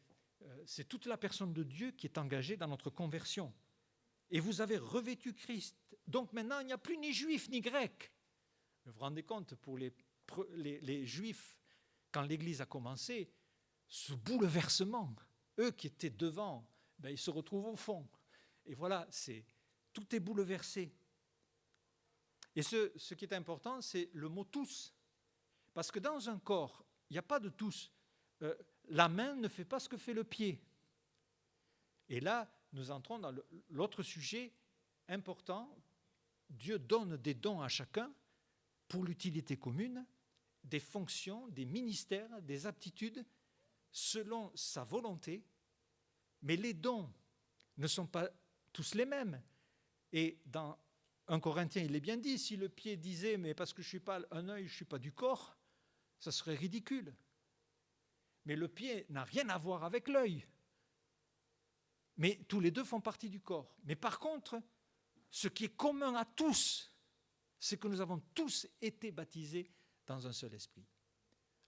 toute la personne de Dieu qui est engagée dans notre conversion. Et vous avez revêtu Christ. Donc maintenant, il n'y a plus ni juif ni grec. Vous vous rendez compte, pour les juifs, quand l'Église a commencé, ce bouleversement, eux qui étaient devant, ils se retrouvent au fond. Et voilà, tout est bouleversé. Et ce qui est important, c'est le mot « tous ». Parce que dans un corps, il n'y a pas de « tous ». La main ne fait pas ce que fait le pied. Et là, nous entrons dans l'autre sujet important. Dieu donne des dons à chacun pour l'utilité commune, des fonctions, des ministères, des aptitudes, selon sa volonté. Mais les dons ne sont pas tous les mêmes. Et dans 1 Corinthiens, il est bien dit, si le pied disait « mais parce que je ne suis pas un œil, je ne suis pas du corps », ça serait ridicule. Mais le pied n'a rien à voir avec l'œil. Mais tous les deux font partie du corps. Mais par contre, ce qui est commun à tous, c'est que nous avons tous été baptisés dans un seul esprit.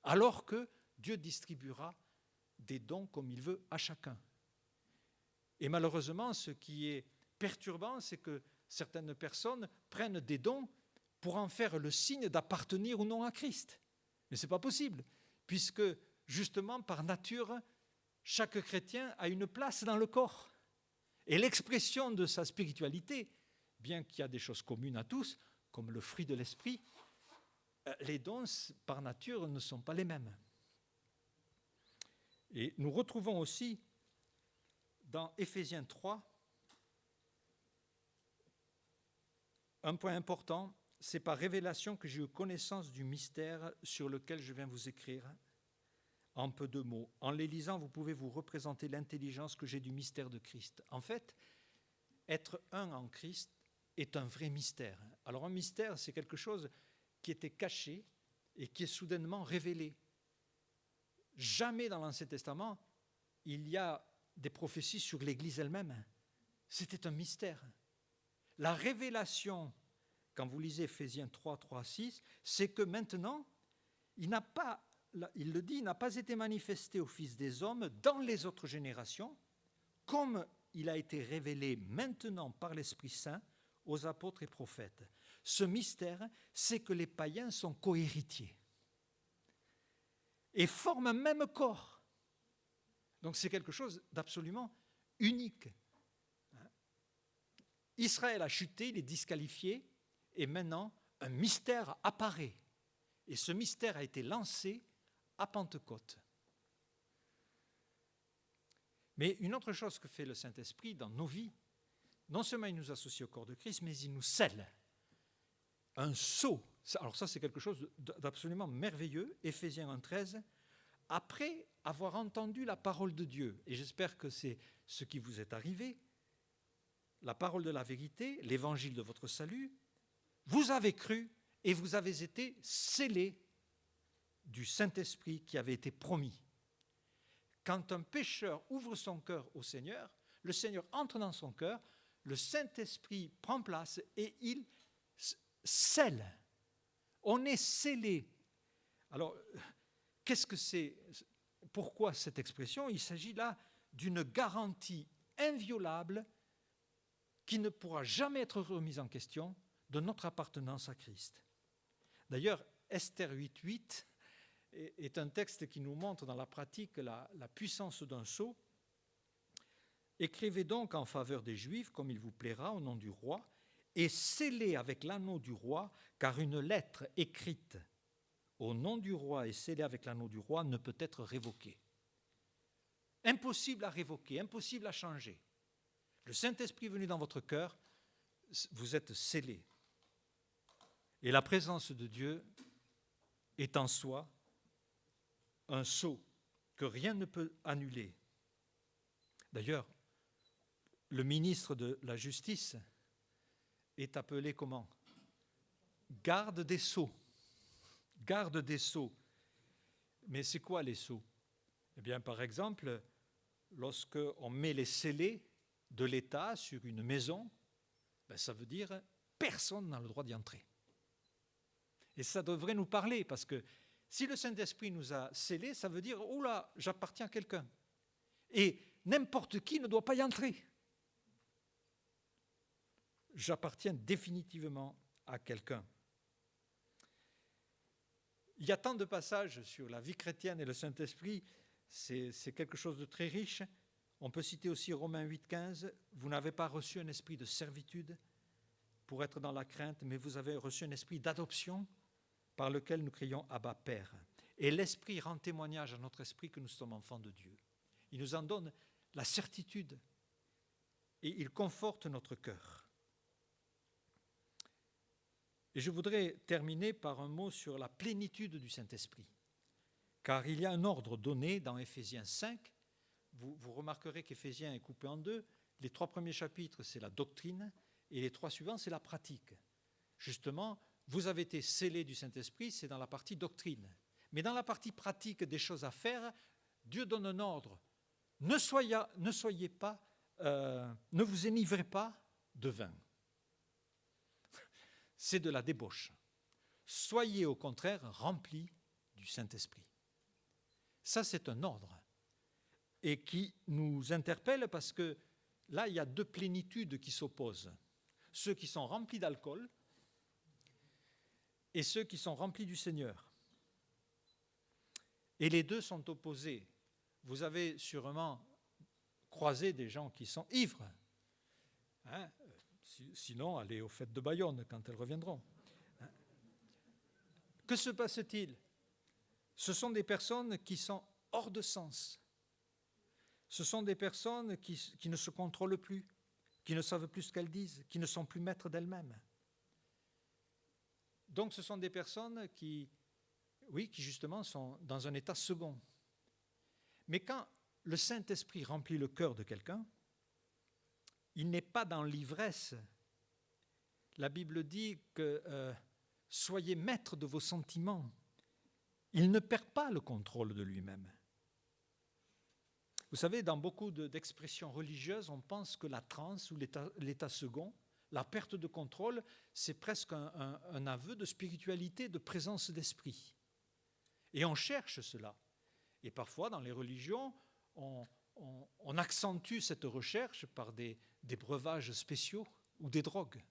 Alors que Dieu distribuera des dons comme il veut à chacun. Et malheureusement, ce qui est perturbant, c'est que certaines personnes prennent des dons pour en faire le signe d'appartenir ou non à Christ. Mais ce n'est pas possible, puisque justement, par nature, chaque chrétien a une place dans le corps. Et l'expression de sa spiritualité, bien qu'il y a des choses communes à tous, comme le fruit de l'esprit, les dons, par nature, ne sont pas les mêmes. Et nous retrouvons aussi dans Éphésiens 3, un point important, c'est par révélation que j'ai eu connaissance du mystère sur lequel je viens vous écrire. En peu de mots. En les lisant, vous pouvez vous représenter l'intelligence que j'ai du mystère de Christ. En fait, être un en Christ est un vrai mystère. Alors un mystère, c'est quelque chose qui était caché et qui est soudainement révélé. Jamais dans l'Ancien Testament, il y a des prophéties sur l'Église elle-même. C'était un mystère. La révélation, quand vous lisez Éphésiens 3, 3, 6, c'est que maintenant, il le dit, il n'a pas été manifesté aux fils des hommes dans les autres générations, comme il a été révélé maintenant par l'Esprit Saint aux apôtres et prophètes. Ce mystère, c'est que les païens sont cohéritiers et forment un même corps. Donc c'est quelque chose d'absolument unique. Israël a chuté, il est disqualifié, et maintenant un mystère apparaît. Et ce mystère a été lancé à Pentecôte. Mais une autre chose que fait le Saint-Esprit dans nos vies, non seulement il nous associe au corps de Christ, mais il nous scelle. Un sceau. Alors ça, c'est quelque chose d'absolument merveilleux. Éphésiens 1,13. Après avoir entendu la parole de Dieu, et j'espère que c'est ce qui vous est arrivé, la parole de la vérité, l'évangile de votre salut, vous avez cru et vous avez été scellés du Saint-Esprit qui avait été promis. Quand un pécheur ouvre son cœur au Seigneur, le Seigneur entre dans son cœur, le Saint-Esprit prend place et il scelle. On est scellé. Alors, qu'est-ce que c'est? Pourquoi cette expression? Il s'agit là d'une garantie inviolable qui ne pourra jamais être remise en question de notre appartenance à Christ. D'ailleurs, Esther 8.8 est un texte qui nous montre dans la pratique la puissance d'un sceau. Écrivez donc en faveur des Juifs comme il vous plaira au nom du roi et scellez avec l'anneau du roi, car une lettre écrite au nom du roi et scellée avec l'anneau du roi ne peut être révoquée. Impossible à révoquer, impossible à changer. Le Saint-Esprit venu dans votre cœur, vous êtes scellés. Et la présence de Dieu est en soi un sceau que rien ne peut annuler. D'ailleurs, le ministre de la Justice est appelé comment? Garde des sceaux. Garde des sceaux. Mais c'est quoi les sceaux? Eh bien, par exemple, lorsqu'on met les scellés de l'État sur une maison, ça veut dire personne n'a le droit d'y entrer. Et ça devrait nous parler, parce que si le Saint-Esprit nous a scellés, ça veut dire, oh là, j'appartiens à quelqu'un. Et n'importe qui ne doit pas y entrer. J'appartiens définitivement à quelqu'un. Il y a tant de passages sur la vie chrétienne et le Saint-Esprit, c'est quelque chose de très riche. On peut citer aussi Romains 8.15, « Vous n'avez pas reçu un esprit de servitude pour être dans la crainte, mais vous avez reçu un esprit d'adoption par lequel nous crions Abba Père. » Et l'Esprit rend témoignage à notre esprit que nous sommes enfants de Dieu. Il nous en donne la certitude et il conforte notre cœur. Et je voudrais terminer par un mot sur la plénitude du Saint-Esprit. Car il y a un ordre donné dans Éphésiens 5. Vous remarquerez qu'Éphésiens est coupé en deux. Les 3 premiers chapitres, c'est la doctrine, et les 3 suivants, c'est la pratique. Justement, vous avez été scellés du Saint-Esprit, c'est dans la partie doctrine. Mais dans la partie pratique des choses à faire, Dieu donne un ordre. Ne vous énivrez pas de vin. C'est de la débauche. Soyez au contraire remplis du Saint-Esprit. Ça, c'est un ordre et qui nous interpelle parce que là, il y a 2 plénitudes qui s'opposent. Ceux qui sont remplis d'alcool et ceux qui sont remplis du Seigneur. Et les 2 sont opposés. Vous avez sûrement croisé des gens qui sont ivres. Sinon, allez aux fêtes de Bayonne quand elles reviendront. Que se passe-t-il? Ce sont des personnes qui sont hors de sens. Ce sont des personnes qui ne se contrôlent plus, qui ne savent plus ce qu'elles disent, qui ne sont plus maîtres d'elles-mêmes. Donc ce sont des personnes qui justement sont dans un état second. Mais quand le Saint-Esprit remplit le cœur de quelqu'un, il n'est pas dans l'ivresse. La Bible dit que soyez maîtres de vos sentiments. Il ne perd pas le contrôle de lui-même. Vous savez, dans beaucoup d'expressions religieuses, on pense que la transe ou l'état second, la perte de contrôle, c'est presque un aveu de spiritualité, de présence d'esprit. Et on cherche cela. Et parfois, dans les religions, on accentue cette recherche par des breuvages spéciaux ou des drogues,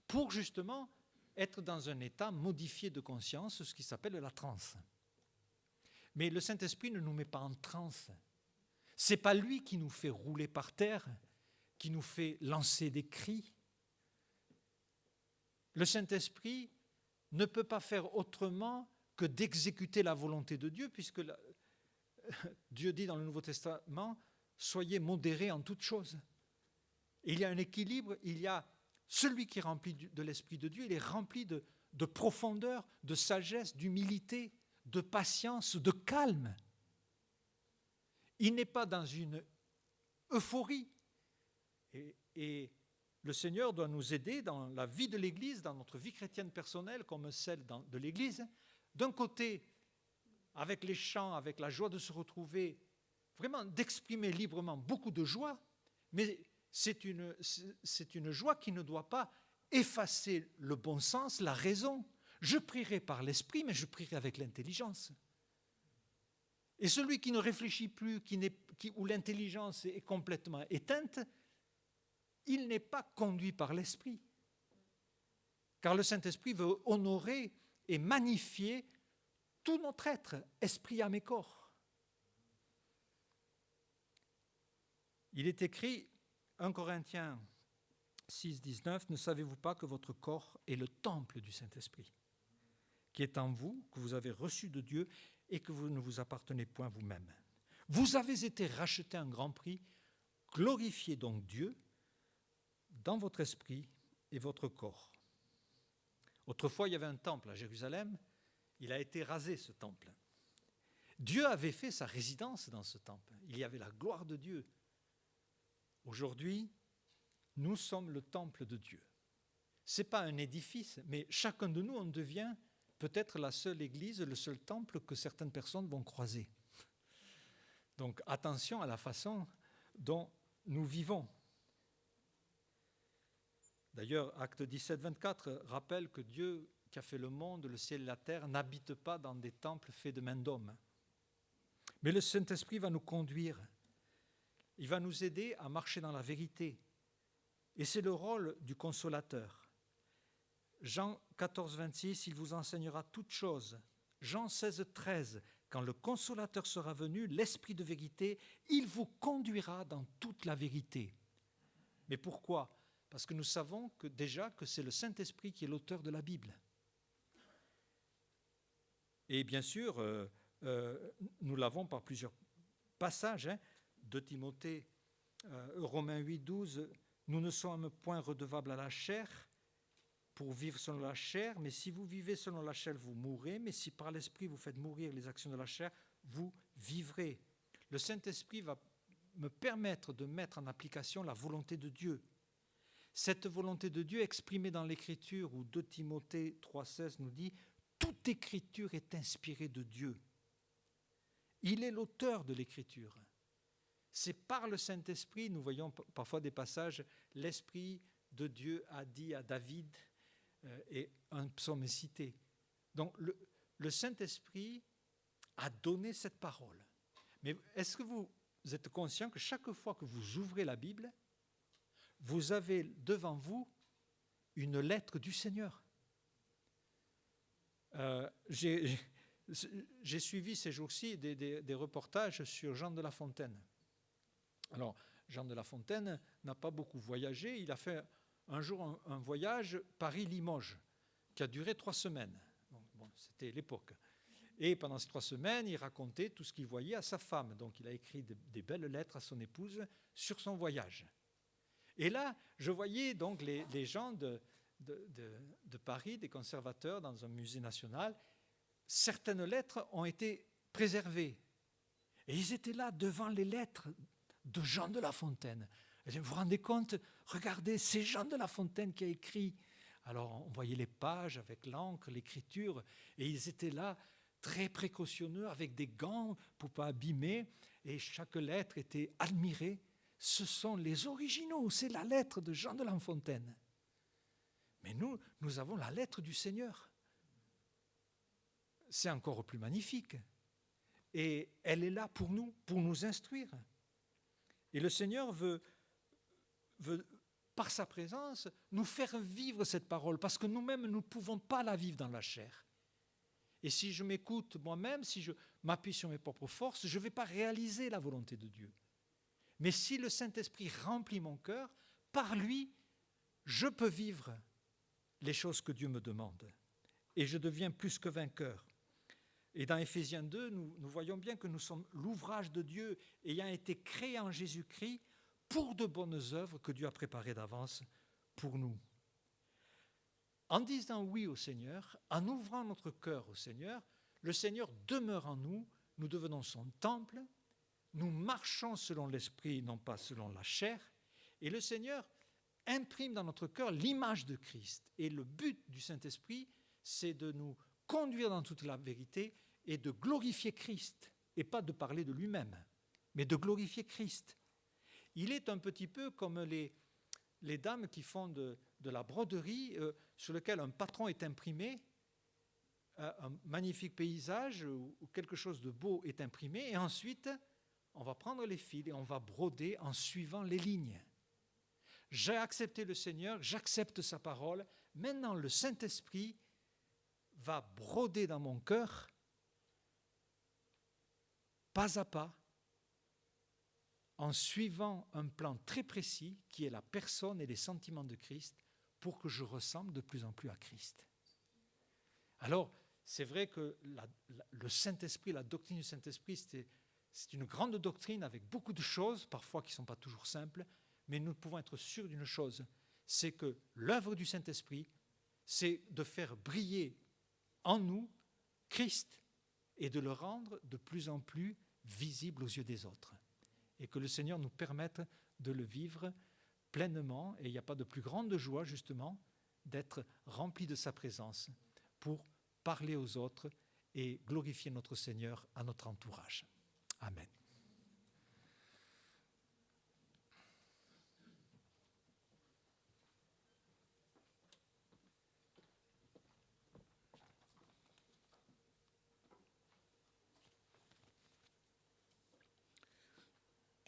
pour justement être dans un état modifié de conscience, ce qui s'appelle la transe. Mais le Saint-Esprit ne nous met pas en transe. Ce n'est pas lui qui nous fait rouler par terre, qui nous fait lancer des cris. Le Saint-Esprit ne peut pas faire autrement que d'exécuter la volonté de Dieu, puisque Dieu dit dans le Nouveau Testament, « Soyez modérés en toutes choses ». Il y a un équilibre, il y a celui qui est rempli de l'Esprit de Dieu, il est rempli de profondeur, de sagesse, d'humilité, de patience, de calme. Il n'est pas dans une euphorie. Et le Seigneur doit nous aider dans la vie de l'Église, dans notre vie chrétienne personnelle comme celle de l'Église. D'un côté, avec les chants, avec la joie de se retrouver, vraiment d'exprimer librement beaucoup de joie, mais C'est une joie qui ne doit pas effacer le bon sens, la raison. Je prierai par l'esprit, mais je prierai avec l'intelligence. Et celui qui ne réfléchit plus, où l'intelligence est complètement éteinte, il n'est pas conduit par l'esprit. Car le Saint-Esprit veut honorer et magnifier tout notre être, esprit, âme et corps. Il est écrit, 1 Corinthiens 6, 19, « Ne savez-vous pas que votre corps est le temple du Saint-Esprit, qui est en vous, que vous avez reçu de Dieu et que vous ne vous appartenez point vous-même. Vous avez été rachetés à un grand prix, glorifiez donc Dieu dans votre esprit et votre corps. » Autrefois, il y avait un temple à Jérusalem, il a été rasé ce temple. Dieu avait fait sa résidence dans ce temple, il y avait la gloire de Dieu. Aujourd'hui, nous sommes le temple de Dieu. Ce n'est pas un édifice, mais chacun de nous, on devient peut-être la seule église, le seul temple que certaines personnes vont croiser. Donc attention à la façon dont nous vivons. D'ailleurs, Acte 17, 24 rappelle que Dieu qui a fait le monde, le ciel et la terre, n'habite pas dans des temples faits de main d'homme. Mais le Saint-Esprit va nous conduire. Il va nous aider à marcher dans la vérité. Et c'est le rôle du consolateur. Jean 14, 26, il vous enseignera toutes choses. Jean 16, 13, quand le consolateur sera venu, l'Esprit de vérité, il vous conduira dans toute la vérité. Mais pourquoi ? Parce que nous savons déjà que c'est le Saint-Esprit qui est l'auteur de la Bible. Et bien sûr, nous l'avons par plusieurs passages. 2 Timothée, Romains 8, 12, « Nous ne sommes point redevables à la chair pour vivre selon la chair, mais si vous vivez selon la chair, vous mourrez, mais si par l'Esprit vous faites mourir les actions de la chair, vous vivrez. » Le Saint-Esprit va me permettre de mettre en application la volonté de Dieu. Cette volonté de Dieu exprimée dans l'Écriture, où 2 Timothée 3,16 nous dit « Toute Écriture est inspirée de Dieu. » Il est l'auteur de l'Écriture. C'est par le Saint-Esprit, nous voyons parfois des passages, l'Esprit de Dieu a dit à David, et un psaume est cité. Donc le Saint-Esprit a donné cette parole. Mais est-ce que vous êtes conscient que chaque fois que vous ouvrez la Bible, vous avez devant vous une lettre du Seigneur? J'ai suivi ces jours-ci des reportages sur Jean de La Fontaine. Alors, Jean de La Fontaine n'a pas beaucoup voyagé. Il a fait un jour un voyage Paris-Limoges qui a duré 3 semaines. Bon, c'était l'époque. Et pendant ces 3 semaines, il racontait tout ce qu'il voyait à sa femme. Donc, il a écrit des belles lettres à son épouse sur son voyage. Et là, je voyais donc les gens de Paris, des conservateurs, dans un musée national. Certaines lettres ont été préservées. Et ils étaient là devant les lettres de Jean de La Fontaine. Et vous vous rendez compte, regardez, c'est Jean de La Fontaine qui a écrit. Alors on voyait les pages avec l'encre, l'écriture, et ils étaient là très précautionneux avec des gants pour ne pas abîmer, et chaque lettre était admirée. Ce sont les originaux, c'est la lettre de Jean de La Fontaine. Mais nous avons la lettre du Seigneur. C'est encore plus magnifique. Et elle est là pour nous instruire. Et le Seigneur veut, par sa présence, nous faire vivre cette parole, parce que nous-mêmes, nous ne pouvons pas la vivre dans la chair. Et si je m'écoute moi-même, si je m'appuie sur mes propres forces, je ne vais pas réaliser la volonté de Dieu. Mais si le Saint-Esprit remplit mon cœur, par lui, je peux vivre les choses que Dieu me demande. Et je deviens plus que vainqueur. Et dans Éphésiens 2, nous voyons bien que nous sommes l'ouvrage de Dieu ayant été créé en Jésus-Christ pour de bonnes œuvres que Dieu a préparées d'avance pour nous. En disant oui au Seigneur, en ouvrant notre cœur au Seigneur, le Seigneur demeure en nous, nous devenons son temple, nous marchons selon l'Esprit, non pas selon la chair, et le Seigneur imprime dans notre cœur l'image de Christ. Et le but du Saint-Esprit, c'est de nous conduire dans toute la vérité et de glorifier Christ, et pas de parler de lui-même, mais de glorifier Christ. Il est un petit peu comme les dames qui font de la broderie sur lequel un patron est imprimé, un magnifique paysage ou quelque chose de beau est imprimé, et ensuite on va prendre les fils et on va broder en suivant les lignes. J'ai accepté le Seigneur, j'accepte sa parole. Maintenant, le Saint-Esprit va broder dans mon cœur, pas à pas, en suivant un plan très précis qui est la personne et les sentiments de Christ pour que je ressemble de plus en plus à Christ. Alors, c'est vrai que le Saint-Esprit, la doctrine du Saint-Esprit, c'est une grande doctrine avec beaucoup de choses, parfois qui ne sont pas toujours simples, mais nous pouvons être sûrs d'une chose, c'est que l'œuvre du Saint-Esprit, c'est de faire briller en nous Christ et de le rendre de plus en plus visible aux yeux des autres. Et que le Seigneur nous permette de le vivre pleinement, et il n'y a pas de plus grande joie justement d'être rempli de sa présence pour parler aux autres et glorifier notre Seigneur à notre entourage. Amen.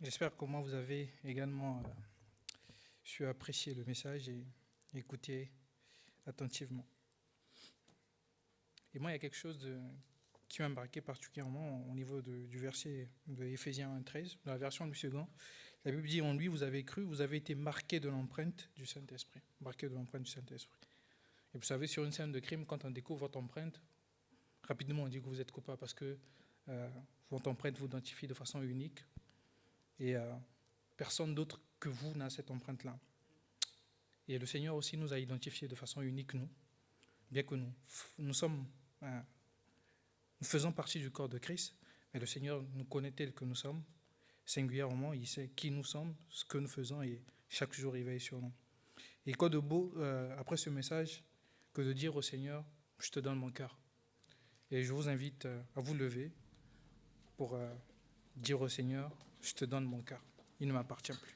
J'espère que moi vous avez également su apprécier le message et écouter attentivement. Et moi, il y a quelque chose qui m'a marqué particulièrement au niveau du verset de Éphésiens 1,13, dans la version du second. La Bible dit, en lui, vous avez cru, vous avez été marqués de l'empreinte du Saint-Esprit. Marqués de l'empreinte du Saint-Esprit. Et vous savez, sur une scène de crime, quand on découvre votre empreinte, rapidement on dit que vous êtes coupable parce que votre empreinte vous identifie de façon unique. Et personne d'autre que vous n'a cette empreinte-là. Et le Seigneur aussi nous a identifiés de façon unique, nous. Bien que nous faisons partie du corps de Christ, mais le Seigneur nous connaît tel que nous sommes. Singulièrement, il sait qui nous sommes, ce que nous faisons, et chaque jour, il veille sur nous. Et quoi de beau, après ce message, que de dire au Seigneur, je te donne mon cœur. Et je vous invite à vous lever pour dire au Seigneur, je te donne mon cœur, il ne m'appartient plus.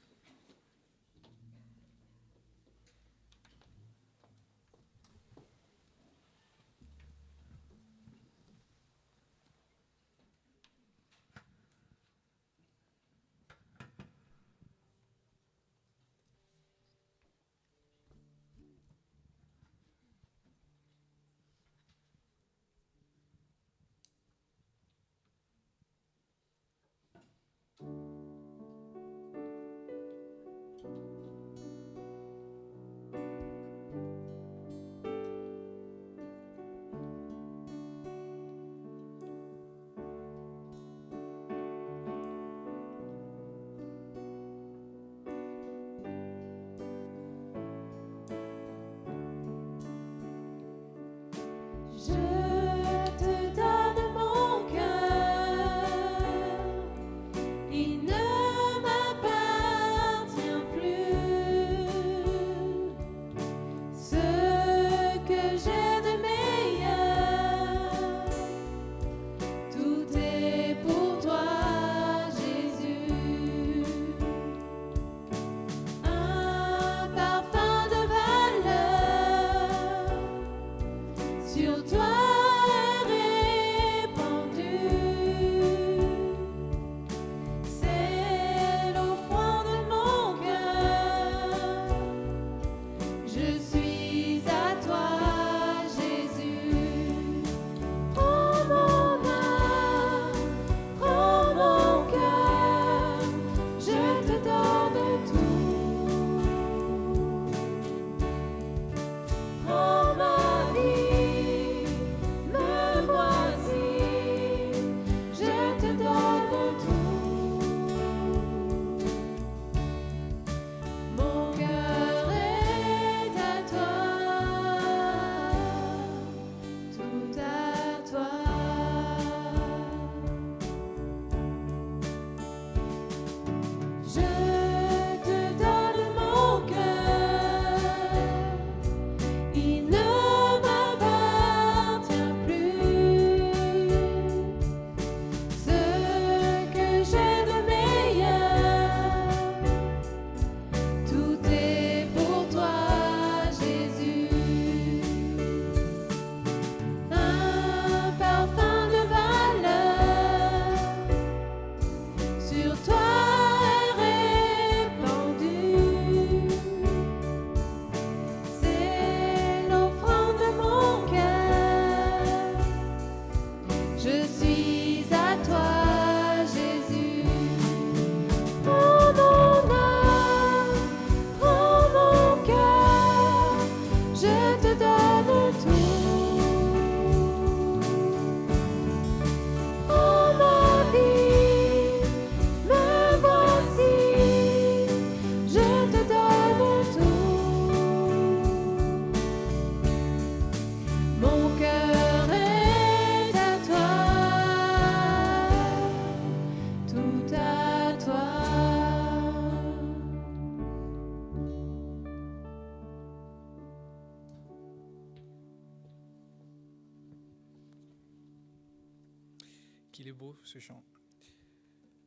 qu'il est beau ce chant.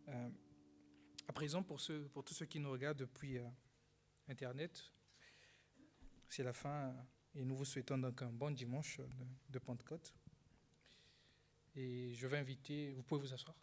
À présent, pour tous ceux qui nous regardent depuis Internet, c'est la fin et nous vous souhaitons donc un bon dimanche de Pentecôte. Et je vais inviter, vous pouvez vous asseoir.